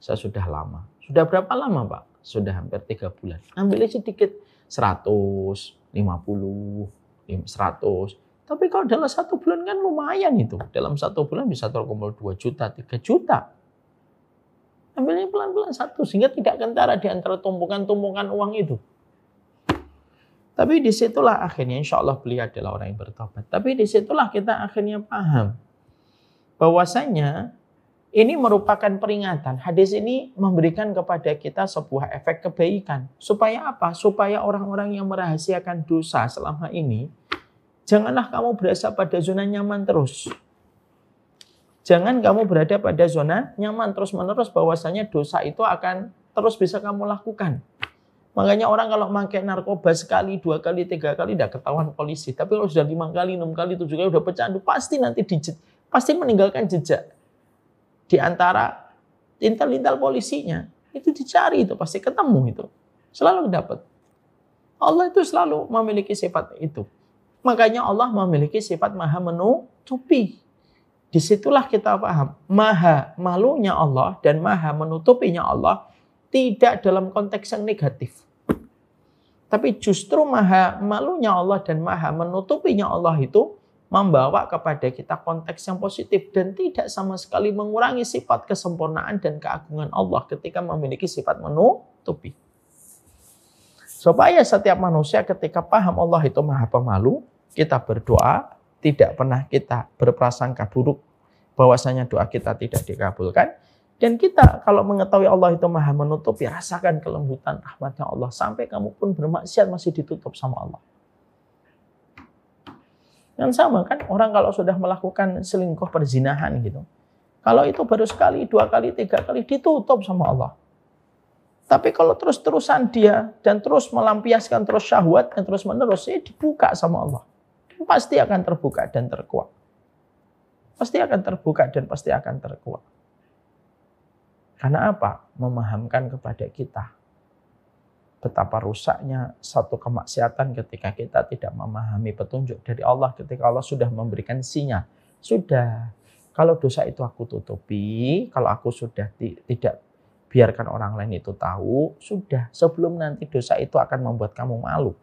Speaker 1: Saya sudah lama. Sudah berapa lama Pak? Sudah hampir 3 bulan. Ambilnya sedikit, 100, 50, 100. Tapi kalau dalam 1 bulan kan lumayan itu. Dalam 1 bulan bisa terkumpul 2 juta, 3 juta. Ambilnya pelan-pelan 1, sehingga tidak kentara di antara tumpukan-tumpukan uang itu. Tapi disitulah akhirnya, insya Allah beliau adalah orang yang bertobat. Tapi disitulah kita akhirnya paham bahwasanya ini merupakan peringatan. Hadis ini memberikan kepada kita sebuah efek kebaikan. Supaya apa? Supaya orang-orang yang merahasiakan dosa selama ini, janganlah kamu berasa pada zona nyaman terus. Jangan kamu berada pada zona nyaman terus-menerus bahwasanya dosa itu akan terus bisa kamu lakukan. Makanya orang kalau pakai narkoba sekali, 2 kali, 3 kali tidak ketahuan polisi. Tapi kalau sudah 5 kali, 6 kali, 7 kali sudah pecandu, pasti nanti pasti meninggalkan jejak. Di antara lintal-lintal polisinya, itu dicari, itu pasti ketemu itu. Selalu dapat. Allah itu selalu memiliki sifat itu. Makanya Allah memiliki sifat maha menutupi. Disitulah kita paham. Maha malunya Allah dan maha menutupinya Allah tidak dalam konteks yang negatif. Tapi justru maha malunya Allah dan maha menutupinya Allah itu membawa kepada kita konteks yang positif dan tidak sama sekali mengurangi sifat kesempurnaan dan keagungan Allah ketika memiliki sifat menutupi. Supaya setiap manusia ketika paham Allah itu maha pemalu, kita berdoa, tidak pernah kita berprasangka buruk bahwasanya doa kita tidak dikabulkan. Dan kita kalau mengetahui Allah itu maha menutupi, rasakan kelembutan rahmatnya Allah. Sampai kamu pun bermaksiat masih ditutup sama Allah. Yang sama kan orang kalau sudah melakukan selingkuh perzinahan gitu. Kalau itu baru sekali, 2 kali, 3 kali ditutup sama Allah. Tapi kalau terus-terusan dia dan terus melampiaskan terus syahwat dan terus menerus, dibuka sama Allah. Pasti akan terbuka dan terkuat. Pasti akan terbuka dan pasti akan terkuat. Karena apa? Memahamkan kepada kita betapa rusaknya satu kemaksiatan ketika kita tidak memahami petunjuk dari Allah. Ketika Allah sudah memberikan sinyal. Sudah. Kalau dosa itu aku tutupi. Kalau aku sudah tidak biarkan orang lain itu tahu. Sudah. Sebelum nanti dosa itu akan membuat kamu malu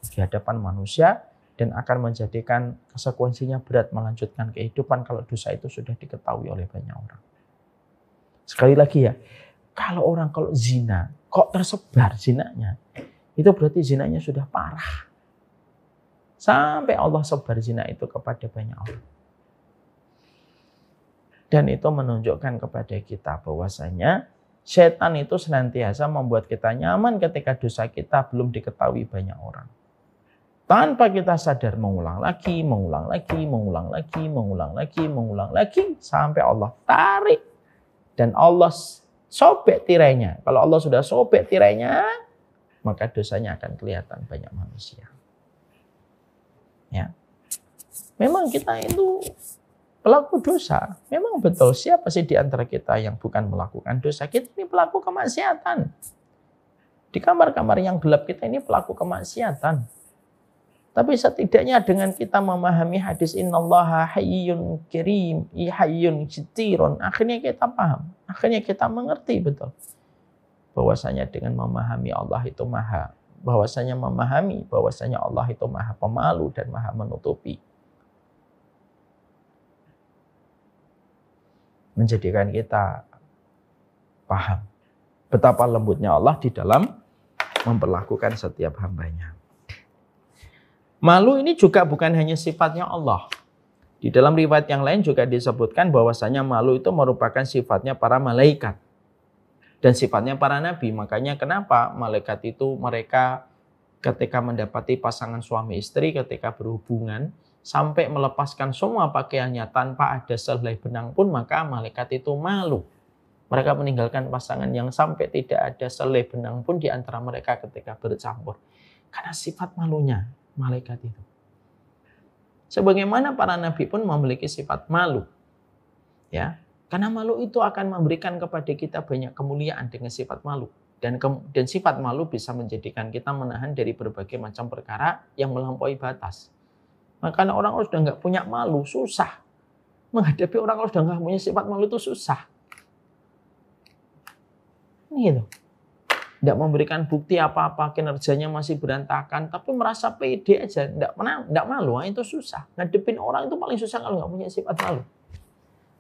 Speaker 1: di hadapan manusia. Dan akan menjadikan konsekuensinya berat melanjutkan kehidupan kalau dosa itu sudah diketahui oleh banyak orang. Sekali lagi ya. Kalau orang kalau zina, kok tersebar zinanya, itu berarti zinanya sudah parah. Sampai Allah sebar zina itu kepada banyak orang. Dan itu menunjukkan kepada kita bahwasanya setan itu senantiasa membuat kita nyaman ketika dosa kita belum diketahui banyak orang. Tanpa kita sadar mengulang lagi, sampai Allah tarik. Dan Allah sobek tirainya. Kalau Allah sudah sobek tirainya, maka dosanya akan kelihatan banyak manusia. Ya. Memang kita itu pelaku dosa. Memang betul, siapa sih di antara kita yang bukan melakukan dosa? Kita ini pelaku kemaksiatan. Di kamar-kamar yang gelap kita ini pelaku kemaksiatan. Tapi setidaknya dengan kita memahami hadis innallaha hayyun karim, hayyun sitirun, akhirnya kita paham, akhirnya kita mengerti betul bahwasanya dengan memahami Allah itu bahwasanya Allah itu maha pemalu dan maha menutupi. Menjadikan kita paham betapa lembutnya Allah di dalam memperlakukan setiap hambanya. Malu ini juga bukan hanya sifatnya Allah. Di dalam riwayat yang lain juga disebutkan bahwasanya malu itu merupakan sifatnya para malaikat. Dan sifatnya para nabi. Makanya kenapa malaikat itu mereka ketika mendapati pasangan suami istri ketika berhubungan sampai melepaskan semua pakaiannya tanpa ada sehelai benang pun, maka malaikat itu malu. Mereka meninggalkan pasangan yang sampai tidak ada sehelai benang pun di antara mereka ketika bercampur. Karena sifat malunya malaikat itu. Sebagaimana para nabi pun memiliki sifat malu. Ya, karena malu itu akan memberikan kepada kita banyak kemuliaan dengan sifat malu. Dan sifat malu bisa menjadikan kita menahan dari berbagai macam perkara yang melampaui batas. Makanya orang kalau sudah nggak punya malu, susah. Menghadapi orang kalau sudah nggak punya sifat malu itu susah. Gitu. Tidak memberikan bukti apa-apa, kinerjanya masih berantakan, tapi merasa pede aja, tidak malu. Nah, itu susah. Ngadepin orang itu paling susah kalau nggak punya sifat malu.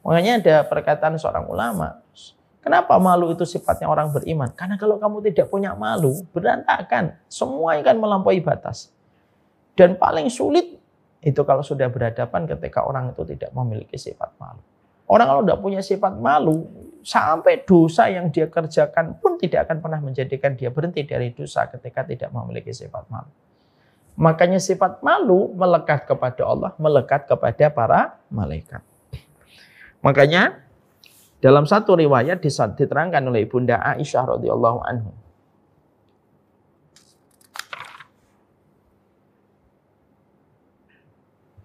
Speaker 1: Makanya ada perkataan seorang ulama, kenapa malu itu sifatnya orang beriman? Karena kalau kamu tidak punya malu, berantakan. Semua akan melampaui batas. Dan paling sulit itu kalau sudah berhadapan ketika orang itu tidak memiliki sifat malu. Orang kalau tidak punya sifat malu, sampai dosa yang dia kerjakan pun tidak akan pernah menjadikan dia berhenti dari dosa ketika tidak memiliki sifat malu. Makanya sifat malu melekat kepada Allah, melekat kepada para malaikat. Makanya dalam satu riwayat diterangkan oleh Bunda Aisyah radhiyallahu anha.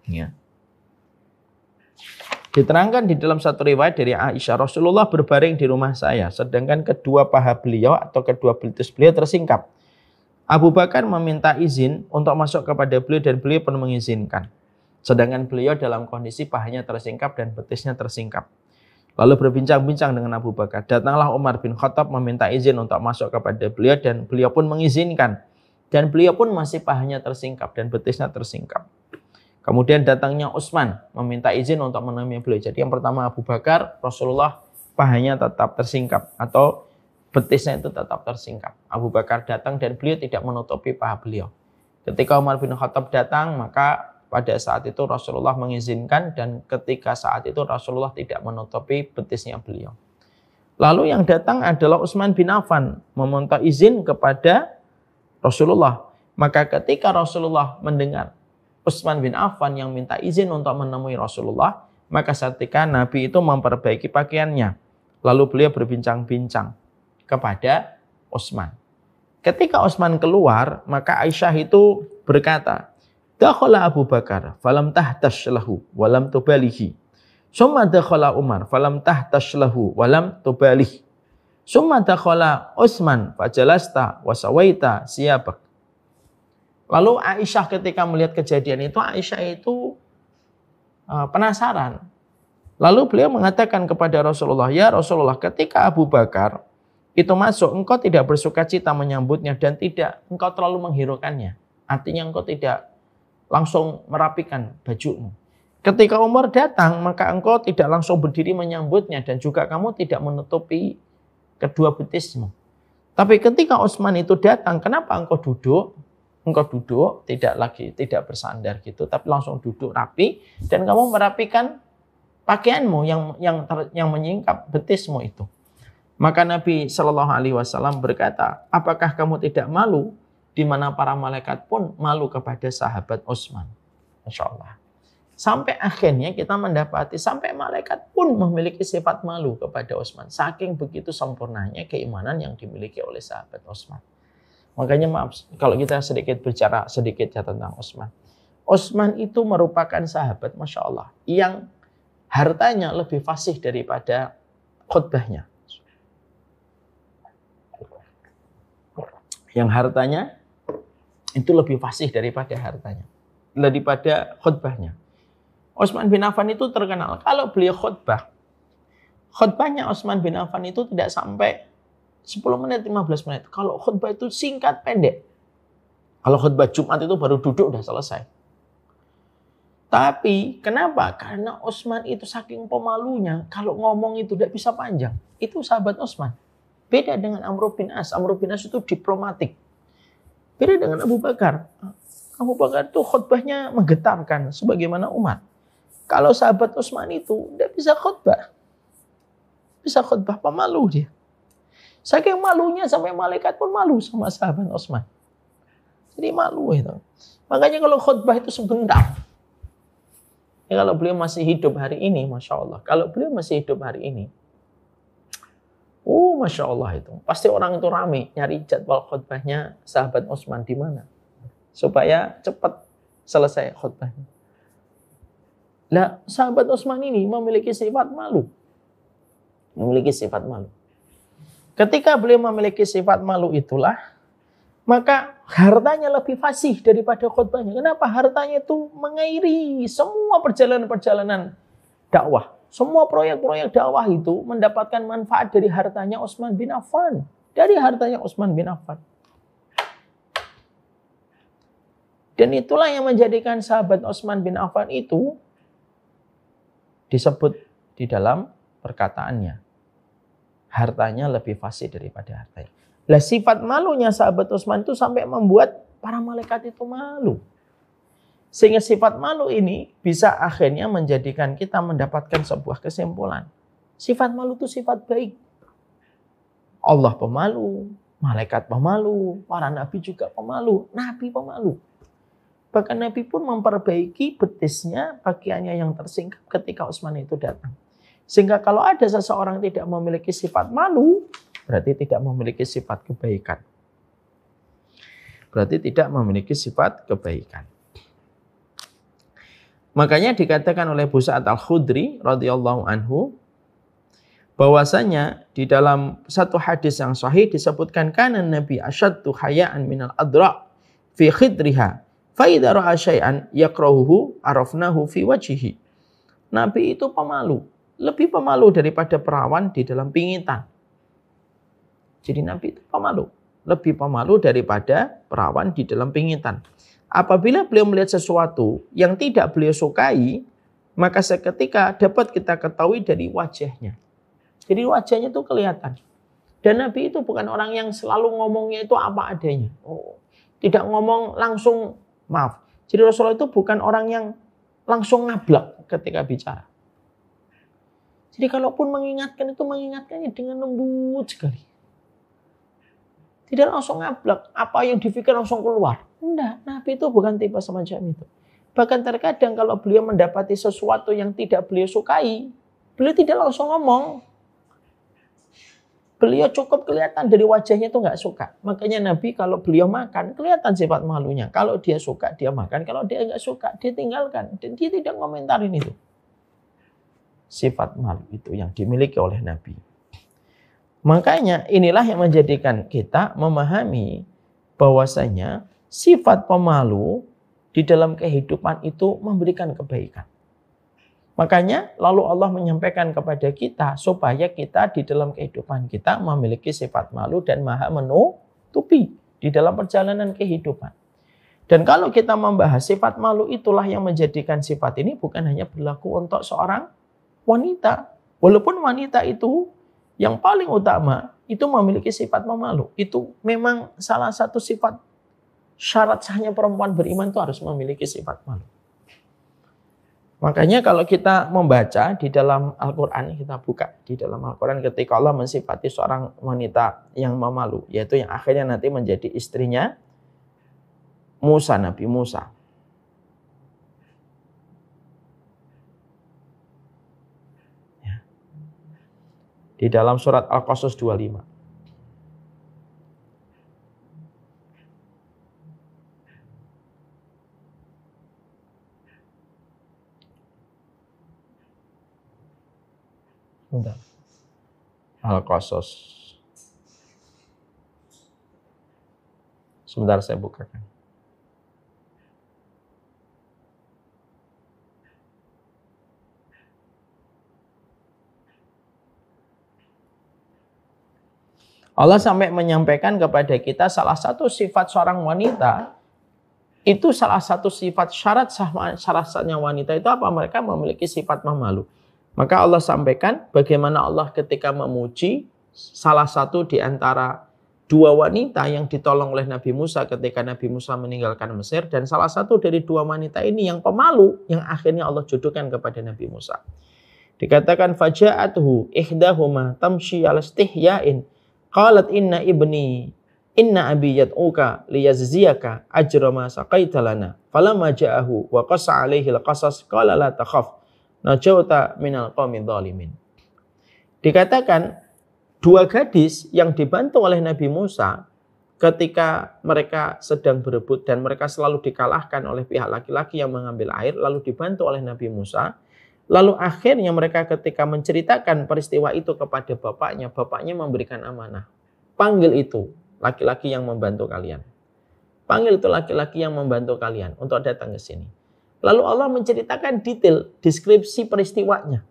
Speaker 1: Ya. Diterangkan di dalam satu riwayat dari Aisyah, Rasulullah berbaring di rumah saya, sedangkan kedua paha beliau atau kedua betis beliau tersingkap. Abu Bakar meminta izin untuk masuk kepada beliau dan beliau pun mengizinkan. Sedangkan beliau dalam kondisi pahanya tersingkap dan betisnya tersingkap. Lalu berbincang-bincang dengan Abu Bakar. Datanglah Umar bin Khattab meminta izin untuk masuk kepada beliau dan beliau pun mengizinkan. Dan beliau pun masih pahanya tersingkap dan betisnya tersingkap. Kemudian datangnya Utsman meminta izin untuk menemui beliau. Jadi yang pertama Abu Bakar, Rasulullah pahanya tetap tersingkap atau betisnya itu tetap tersingkap. Abu Bakar datang dan beliau tidak menutupi paha beliau. Ketika Umar bin Khattab datang, maka pada saat itu Rasulullah mengizinkan dan ketika saat itu Rasulullah tidak menutupi betisnya beliau. Lalu yang datang adalah Utsman bin Affan meminta izin kepada Rasulullah. Maka ketika Rasulullah mendengar Utsman bin Affan yang minta izin untuk menemui Rasulullah, maka ketika Nabi itu memperbaiki pakaiannya. Lalu beliau berbincang-bincang kepada Utsman. Ketika Utsman keluar, maka Aisyah itu berkata, dakhala Abu Bakar, falam tahtash lahu, walam tubalihi. Summa dakhala Umar, falam tahtash lahu, walam tubalihi. Summa dakhala Utsman, fajalasta, wasawaita, siyabak. Lalu Aisyah ketika melihat kejadian itu, Aisyah itu penasaran. Lalu beliau mengatakan kepada Rasulullah, ya Rasulullah, ketika Abu Bakar itu masuk, engkau tidak bersuka cita menyambutnya dan tidak engkau terlalu menghiraukannya. Artinya engkau tidak langsung merapikan bajumu. Ketika Umar datang, maka engkau tidak langsung berdiri menyambutnya dan juga kamu tidak menutupi kedua betismu. Tapi ketika Utsman itu datang, kenapa engkau duduk? Engkau duduk, tidak bersandar gitu, tapi langsung duduk rapi dan kamu merapikan pakaianmu yang menyingkap betismu itu. Maka Nabi Shallallahu Alaihi Wasallam berkata, apakah kamu tidak malu? Di mana para malaikat pun malu kepada sahabat Utsman. Insya Allah. Sampai akhirnya kita mendapati sampai malaikat pun memiliki sifat malu kepada Utsman. Saking begitu sempurnanya keimanan yang dimiliki oleh sahabat Utsman. Makanya maaf, kalau kita bicara sedikit ya tentang Utsman. Utsman itu merupakan sahabat, Masya Allah, yang hartanya lebih fasih daripada khutbahnya. Yang hartanya itu lebih fasih daripada khutbahnya. Utsman bin Affan itu terkenal, kalau beliau khutbahnya Utsman bin Affan itu tidak sampai 10 menit, 15 menit. Kalau khutbah itu singkat, pendek. Kalau khutbah Jumat itu baru duduk, udah selesai. Tapi, kenapa? Karena Utsman itu saking pemalunya, kalau ngomong itu tidak bisa panjang. Itu sahabat Utsman. Beda dengan Amr bin As. Amr bin As itu diplomatik. Beda dengan Abu Bakar. Abu Bakar itu khutbahnya menggetarkan, sebagaimana Umar. Kalau sahabat Utsman itu tidak bisa khutbah. Bisa khutbah, pemalu dia. Saking malunya sampai malaikat pun malu sama sahabat Utsman. Jadi malu itu. Makanya kalau khutbah itu sebentar. Ya, kalau beliau masih hidup hari ini, Masya Allah. Kalau beliau masih hidup hari ini, Masya Allah itu. Pasti orang itu rame nyari jadwal khutbahnya sahabat Utsman di mana. Supaya cepat selesai khutbahnya. Lah, sahabat Utsman ini memiliki sifat malu. Ketika beliau memiliki sifat malu itulah, maka hartanya lebih fasih daripada khutbahnya. Kenapa? Hartanya itu mengairi semua perjalanan-perjalanan dakwah. Semua proyek-proyek dakwah itu mendapatkan manfaat dari hartanya Utsman bin Affan. Dari hartanya Utsman bin Affan. Dan itulah yang menjadikan sahabat Utsman bin Affan itu disebut di dalam perkataannya, hartanya lebih fasih daripada hartanya. Lah sifat malunya sahabat Utsman itu sampai membuat para malaikat itu malu. Sehingga sifat malu ini bisa akhirnya menjadikan kita mendapatkan sebuah kesimpulan. Sifat malu itu sifat baik. Allah pemalu, malaikat pemalu, para nabi juga pemalu, nabi pemalu. Bahkan Nabi pun memperbaiki betisnya, pakaiannya yang tersingkap ketika Utsman itu datang. Sehingga kalau ada seseorang tidak memiliki sifat malu, berarti tidak memiliki sifat kebaikan. Berarti tidak memiliki sifat kebaikan. Makanya dikatakan oleh Abu Sa'id Al-Khudri radhiyallahu anhu, bahwasanya di dalam satu hadis yang sahih disebutkan kana Nabi asyaddu haya'an minal adra' fi khidriha. Fa'idha ra'a syai'an yakrahuhu arafnahu fi wajhihi. Nabi itu pemalu. Lebih pemalu daripada perawan di dalam pingitan. Jadi Nabi itu pemalu. Lebih pemalu daripada perawan di dalam pingitan. Apabila beliau melihat sesuatu yang tidak beliau sukai, maka seketika dapat kita ketahui dari wajahnya. Jadi wajahnya itu kelihatan. Dan Nabi itu bukan orang yang selalu ngomongnya itu apa adanya. Tidak ngomong langsung. Maaf, jadi Rasulullah itu bukan orang yang langsung ngablak ketika bicara. Jadi kalaupun mengingatkan itu mengingatkannya dengan lembut sekali. Tidak langsung ngablak, apa yang dipikir langsung keluar. Enggak, Nabi itu bukan tipe semacam itu. Bahkan terkadang kalau beliau mendapati sesuatu yang tidak beliau sukai, beliau tidak langsung ngomong. Beliau cukup kelihatan dari wajahnya itu nggak suka. Makanya Nabi kalau beliau makan, kelihatan sifat malunya. Kalau dia suka, dia makan. Kalau dia nggak suka, dia tinggalkan. Dan dia tidak komentarin itu. Sifat malu itu yang dimiliki oleh Nabi. Makanya inilah yang menjadikan kita memahami bahwasanya sifat pemalu di dalam kehidupan itu memberikan kebaikan. Makanya lalu Allah menyampaikan kepada kita supaya kita di dalam kehidupan kita memiliki sifat malu dan maha menutupi di dalam perjalanan kehidupan. Dan kalau kita membahas sifat malu, itulah yang menjadikan sifat ini bukan hanya berlaku untuk seorang wanita. Walaupun wanita itu yang paling utama itu memiliki sifat pemalu. Itu memang salah satu sifat syarat sahnya perempuan beriman itu harus memiliki sifat malu. Makanya kalau kita membaca di dalam Al-Quran, kita buka di dalam Al-Quran ketika Allah mensifati seorang wanita yang memalu, yaitu yang akhirnya nanti menjadi istrinya Musa, Nabi Musa. Ya. Di dalam surat Al-Qasas 25. Al-Qasas. Sebentar saya bukakan. Allah sampai menyampaikan kepada kita salah satu sifat seorang wanita, itu salah satu sifat syaratnya wanita itu apa? Mereka memiliki sifat memalu. Maka Allah sampaikan bagaimana Allah ketika memuji salah satu di antara dua wanita yang ditolong oleh Nabi Musa ketika Nabi Musa meninggalkan Mesir. Dan salah satu dari dua wanita ini yang pemalu yang akhirnya Allah jodohkan kepada Nabi Musa. Dikatakan faja'atuhu ihdahuma tamshi ala istihya'in qalat inna abi yad'uka liyajziyaka ajra ma saqaita lana falamma ja'ahu wa qassa 'alaihi al-qasas qala la takhaf najauta minal qaumidz zalimin. Dikatakan dua gadis yang dibantu oleh Nabi Musa ketika mereka sedang berebut dan mereka selalu dikalahkan oleh pihak laki-laki yang mengambil air lalu dibantu oleh Nabi Musa. Lalu akhirnya mereka ketika menceritakan peristiwa itu kepada bapaknya memberikan amanah. Panggil itu laki-laki yang membantu kalian. Panggil itu laki-laki yang membantu kalian untuk datang ke sini. Lalu Allah menceritakan detail deskripsi peristiwanya.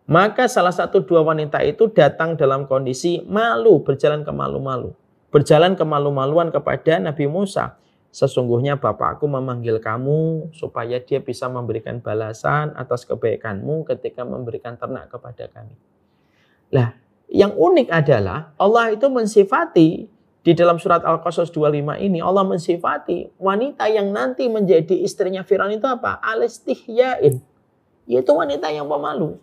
Speaker 1: Maka salah satu dua wanita itu datang dalam kondisi malu, berjalan ke malu-malu. Berjalan ke malu-maluan kepada Nabi Musa. Sesungguhnya bapakku memanggil kamu supaya dia bisa memberikan balasan atas kebaikanmu ketika memberikan ternak kepada kami. Lah, yang unik adalah Allah itu mensifati di dalam surat Al-Qasas 25 ini, Allah mensifati wanita yang nanti menjadi istrinya Firaun itu apa? Al-istihyain. Yaitu wanita yang pemalu.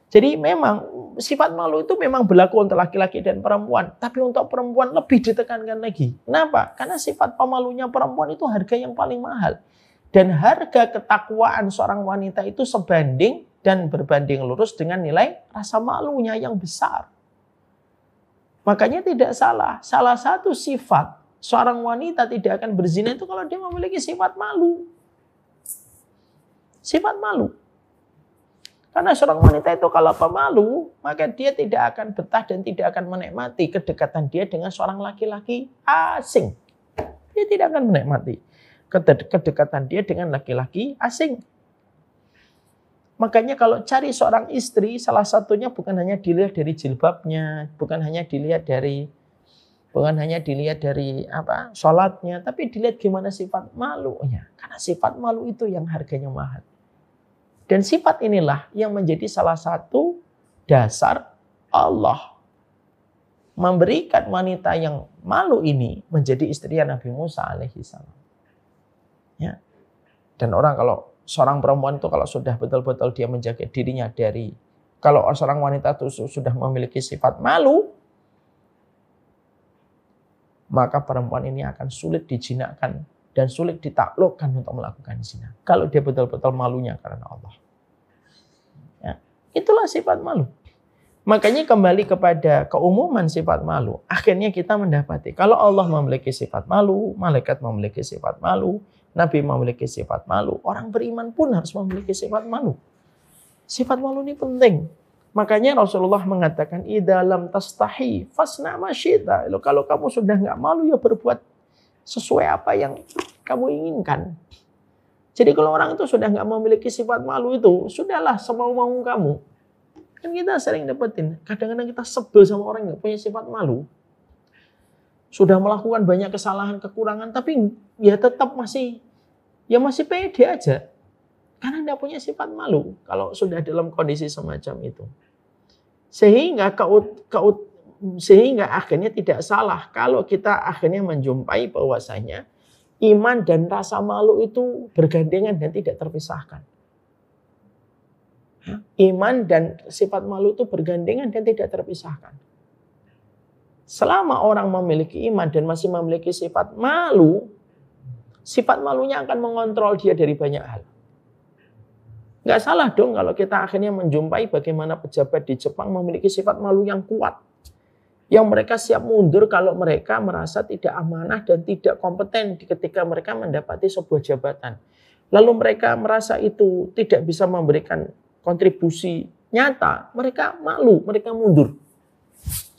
Speaker 1: Jadi memang sifat malu itu memang berlaku untuk laki-laki dan perempuan. Tapi untuk perempuan lebih ditekankan lagi. Kenapa? Karena sifat pemalunya perempuan itu harga yang paling mahal. Dan harga ketakwaan seorang wanita itu sebanding dan berbanding lurus dengan nilai rasa malunya yang besar. Makanya tidak salah. Salah satu sifat seorang wanita tidak akan berzina itu kalau dia memiliki sifat malu. Sifat malu. Karena seorang wanita itu kalau pemalu, maka dia tidak akan betah dan tidak akan menikmati kedekatan dia dengan seorang laki-laki asing. Dia tidak akan menikmati kedekatan dia dengan laki-laki asing. Makanya kalau cari seorang istri, salah satunya bukan hanya dilihat dari jilbabnya, bukan hanya dilihat dari sholatnya, tapi dilihat gimana sifat malunya. Karena sifat malu itu yang harganya mahal. Dan sifat inilah yang menjadi salah satu dasar Allah memberikan wanita yang malu ini menjadi istri Nabi Musa alaihissalam. Ya. Dan kalau seorang perempuan itu kalau sudah betul-betul dia menjaga dirinya dari, kalau seorang wanita itu sudah memiliki sifat malu, maka perempuan ini akan sulit dijinakkan dan sulit ditaklukkan untuk melakukan zina. Kalau dia betul-betul malunya karena Allah. Ya, itulah sifat malu. Makanya kembali kepada keumuman sifat malu. Akhirnya kita mendapati kalau Allah memiliki sifat malu, malaikat memiliki sifat malu, Nabi memiliki sifat malu, orang beriman pun harus memiliki sifat malu. Sifat malu ini penting. Makanya Rasulullah mengatakan, "Idza lam tastahi fasna ma syi'ta." Kalau kamu sudah enggak malu ya berbuat sesuai apa yang kamu inginkan. Jadi kalau orang itu sudah enggak memiliki sifat malu itu, sudahlah semau-mau kamu. Kan kita sering dapetin, kadang-kadang kita sebel sama orang yang enggak punya sifat malu. Sudah melakukan banyak kesalahan, kekurangan, tapi ya tetap masih pede aja. Karena enggak punya sifat malu kalau sudah dalam kondisi semacam itu. Sehingga akhirnya tidak salah kalau kita akhirnya menjumpai bahwasanya iman dan rasa malu itu bergandengan dan tidak terpisahkan. Iman dan sifat malu itu bergandengan dan tidak terpisahkan. Selama orang memiliki iman dan masih memiliki sifat malu, sifat malunya akan mengontrol dia dari banyak hal. Nggak salah dong kalau kita akhirnya menjumpai bagaimana pejabat di Jepang memiliki sifat malu yang kuat. Yang mereka siap mundur kalau mereka merasa tidak amanah dan tidak kompeten ketika mereka mendapati sebuah jabatan. Lalu mereka merasa itu tidak bisa memberikan kontribusi nyata, mereka malu, mereka mundur.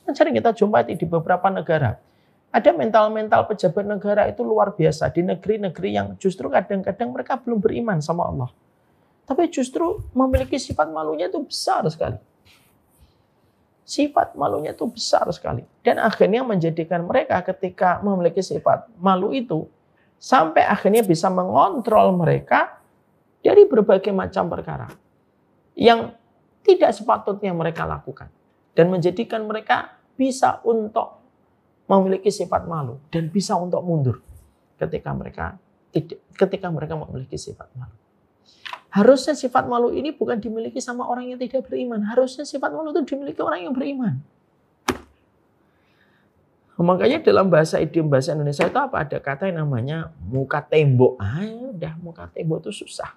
Speaker 1: Sering kita jumpai di beberapa negara. Ada mental-mental pejabat negara itu luar biasa. Di negeri-negeri yang justru kadang-kadang mereka belum beriman sama Allah. Tapi justru memiliki sifat malunya itu besar sekali. Sifat malunya itu besar sekali. Dan akhirnya menjadikan mereka ketika memiliki sifat malu itu, sampai akhirnya bisa mengontrol mereka dari berbagai macam perkara yang tidak sepatutnya mereka lakukan. Dan menjadikan mereka bisa untuk memiliki sifat malu. Dan bisa untuk mundur ketika mereka memiliki sifat malu. Harusnya sifat malu ini bukan dimiliki sama orang yang tidak beriman. Harusnya sifat malu itu dimiliki orang yang beriman. Makanya dalam idiom bahasa Indonesia itu apa? Ada kata yang namanya muka tembok. Muka tembok itu susah.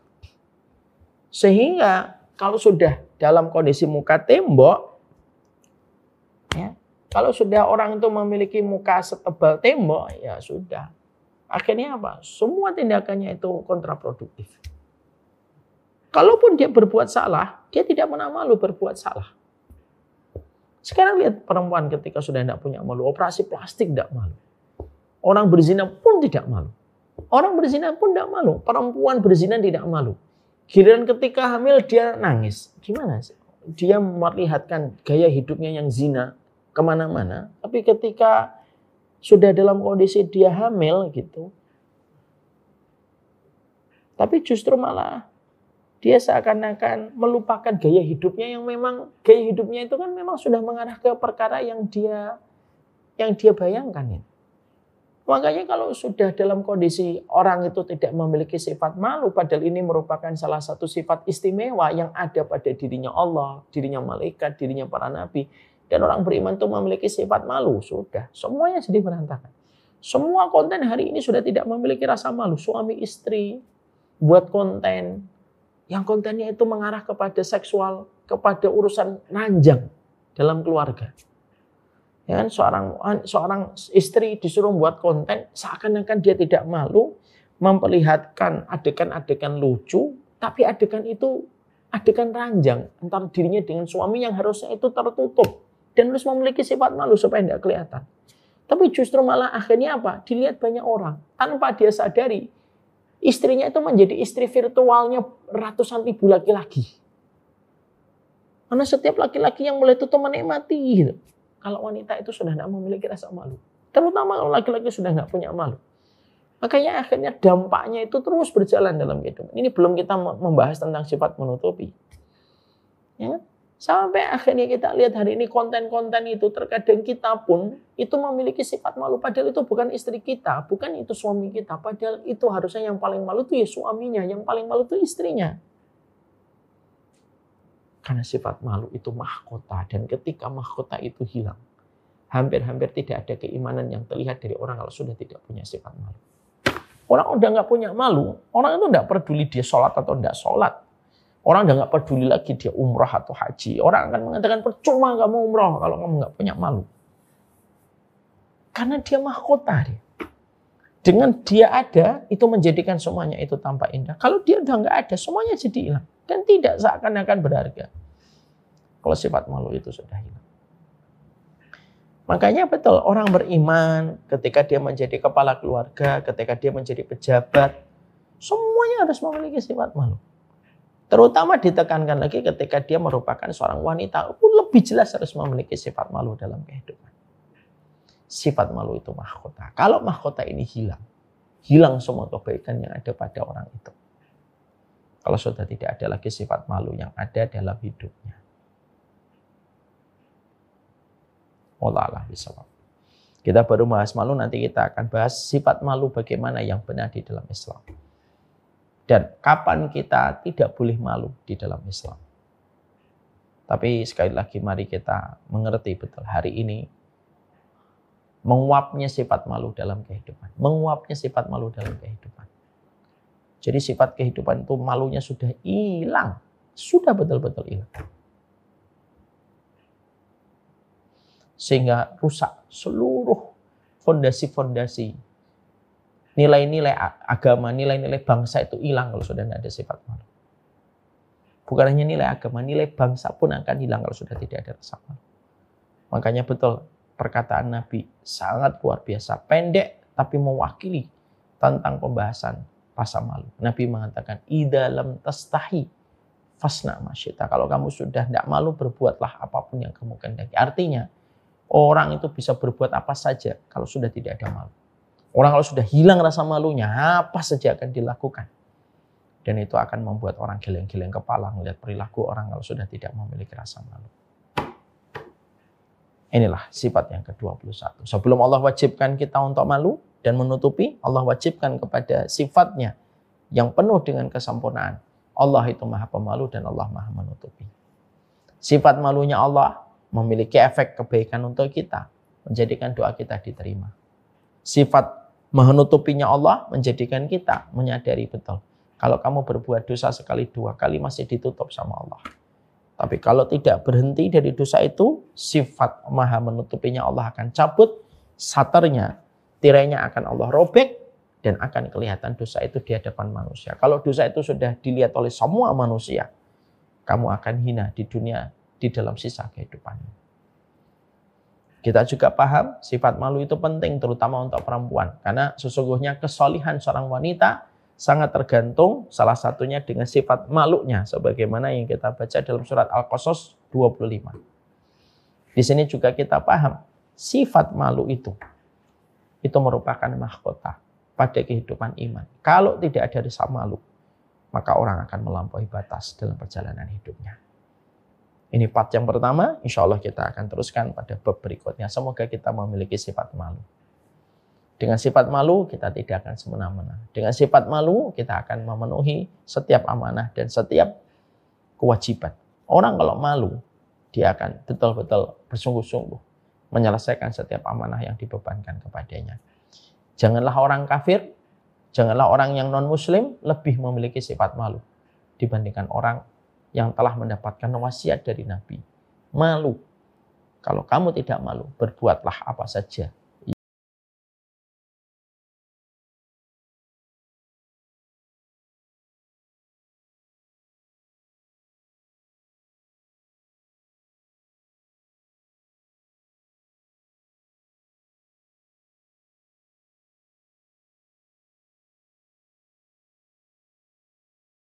Speaker 1: Sehingga kalau sudah dalam kondisi muka tembok, ya, kalau sudah orang itu memiliki muka setebal tembok, ya sudah. Akhirnya apa? Semua tindakannya itu kontraproduktif. Kalaupun dia berbuat salah, dia tidak pernah malu berbuat salah. Sekarang lihat perempuan ketika sudah tidak punya malu, operasi plastik tidak malu. Orang berzina pun tidak malu. Orang berzina pun tidak malu. Perempuan berzina tidak malu. Giliran ketika hamil dia nangis. Gimana sih? Dia memperlihatkan gaya hidupnya yang zina kemana-mana. Tapi ketika sudah dalam kondisi dia hamil gitu. Tapi justru malah dia seakan-akan melupakan gaya hidupnya yang memang gaya hidupnya itu kan memang sudah mengarah ke perkara yang dia bayangkan. Makanya kalau sudah dalam kondisi orang itu tidak memiliki sifat malu, padahal ini merupakan salah satu sifat istimewa yang ada pada dirinya Allah, dirinya malaikat, dirinya para nabi. Dan orang beriman itu memiliki sifat malu, sudah. Semuanya jadi berantakan. Semua konten hari ini sudah tidak memiliki rasa malu. Suami istri buat konten, yang kontennya itu mengarah kepada seksual, kepada urusan ranjang dalam keluarga. Ya kan, seorang istri disuruh buat konten seakan-akan dia tidak malu memperlihatkan adegan-adegan lucu, tapi adegan itu adegan ranjang antara dirinya dengan suami yang harusnya itu tertutup dan harus memiliki sifat malu supaya tidak kelihatan. Tapi justru malah akhirnya apa? Dilihat banyak orang tanpa dia sadari istrinya itu menjadi istri virtualnya ratusan ribu laki-laki. Karena setiap laki-laki yang mulai itu menikmati gitu. Kalau wanita itu sudah tidak memiliki rasa malu. Terutama kalau laki-laki sudah tidak punya malu. Makanya akhirnya dampaknya itu terus berjalan dalam kehidupan. Ini belum kita membahas tentang sifat menutupi. Ya, sampai akhirnya kita lihat hari ini konten-konten itu terkadang kita pun itu memiliki sifat malu. Padahal itu bukan istri kita, bukan itu suami kita. Padahal itu harusnya yang paling malu itu ya suaminya, yang paling malu itu istrinya. Karena sifat malu itu mahkota. Dan ketika mahkota itu hilang, hampir-hampir tidak ada keimanan yang terlihat dari orang kalau sudah tidak punya sifat malu. Orang udah nggak punya malu, orang itu nggak peduli dia sholat atau nggak sholat. Orang udah nggak peduli lagi dia umrah atau haji. Orang akan mengatakan percuma kamu umrah kalau kamu nggak punya malu. Karena dia mahkota dia. Dengan dia ada, itu menjadikan semuanya itu tampak indah. Kalau dia udah nggak ada, semuanya jadi hilang. Dan tidak seakan-akan berharga. Kalau sifat malu itu sudah hilang. Makanya betul, orang beriman ketika dia menjadi kepala keluarga, ketika dia menjadi pejabat, semuanya harus memiliki sifat malu. Terutama ditekankan lagi ketika dia merupakan seorang wanita, lebih jelas harus memiliki sifat malu dalam kehidupan. Sifat malu itu mahkota. Kalau mahkota ini hilang semua kebaikan yang ada pada orang itu. Kalau sudah tidak ada lagi sifat malu yang ada dalam hidupnya. Wallah bisawab. Kita baru bahas malu, nanti kita akan bahas sifat malu bagaimana yang benar di dalam Islam. Dan kapan kita tidak boleh malu di dalam Islam. Tapi sekali lagi mari kita mengerti betul hari ini menguapnya sifat malu dalam kehidupan. Menguapnya sifat malu dalam kehidupan. Jadi sifat kehidupan itu malunya sudah hilang. Sudah betul-betul hilang. Sehingga rusak seluruh fondasi-fondasi. Nilai-nilai agama, nilai-nilai bangsa itu hilang kalau sudah tidak ada sifat malu. Bukan hanya nilai agama, nilai bangsa pun akan hilang kalau sudah tidak ada rasa malu. Makanya betul perkataan Nabi sangat luar biasa. Pendek tapi mewakili tentang pembahasan rasa malu. Nabi mengatakan, idza lam tastahi fasna masyita. Kalau kamu sudah tidak malu, berbuatlah apapun yang kamu kehendaki. Artinya, orang itu bisa berbuat apa saja kalau sudah tidak ada malu. Orang kalau sudah hilang rasa malunya, apa saja akan dilakukan. Dan itu akan membuat orang geleng-geleng kepala melihat perilaku orang kalau sudah tidak memiliki rasa malu. Inilah sifat yang ke-21. Sebelum Allah wajibkan kita untuk malu dan menutupi, Allah wajibkan kepada sifatnya yang penuh dengan kesempurnaan. Allah itu maha pemalu dan Allah maha menutupi. Sifat malunya Allah memiliki efek kebaikan untuk kita, menjadikan doa kita diterima. Sifat menutupinya Allah menjadikan kita menyadari betul. Kalau kamu berbuat dosa sekali, dua kali masih ditutup sama Allah. Tapi kalau tidak berhenti dari dosa itu, sifat maha menutupinya Allah akan cabut, satarnya, tirainya akan Allah robek, dan akan kelihatan dosa itu di hadapan manusia. Kalau dosa itu sudah dilihat oleh semua manusia, kamu akan hina di dunia, di dalam sisa kehidupanmu. Kita juga paham sifat malu itu penting terutama untuk perempuan. Karena sesungguhnya kesolihan seorang wanita sangat tergantung salah satunya dengan sifat malunya sebagaimana yang kita baca dalam surat Al-Qasas 25. Di sini juga kita paham sifat malu itu merupakan mahkota pada kehidupan iman. Kalau tidak ada rasa malu, maka orang akan melampaui batas dalam perjalanan hidupnya. Ini part yang pertama, insya Allah kita akan teruskan pada bab berikutnya. Semoga kita memiliki sifat malu. Dengan sifat malu kita tidak akan semena-mena. Dengan sifat malu kita akan memenuhi setiap amanah dan setiap kewajiban. Orang kalau malu, dia akan betul-betul bersungguh-sungguh menyelesaikan setiap amanah yang dibebankan kepadanya. Janganlah orang kafir, janganlah orang yang non-muslim lebih memiliki sifat malu dibandingkan orang yang telah mendapatkan wasiat dari Nabi. Malu. Kalau kamu tidak malu, berbuatlah apa saja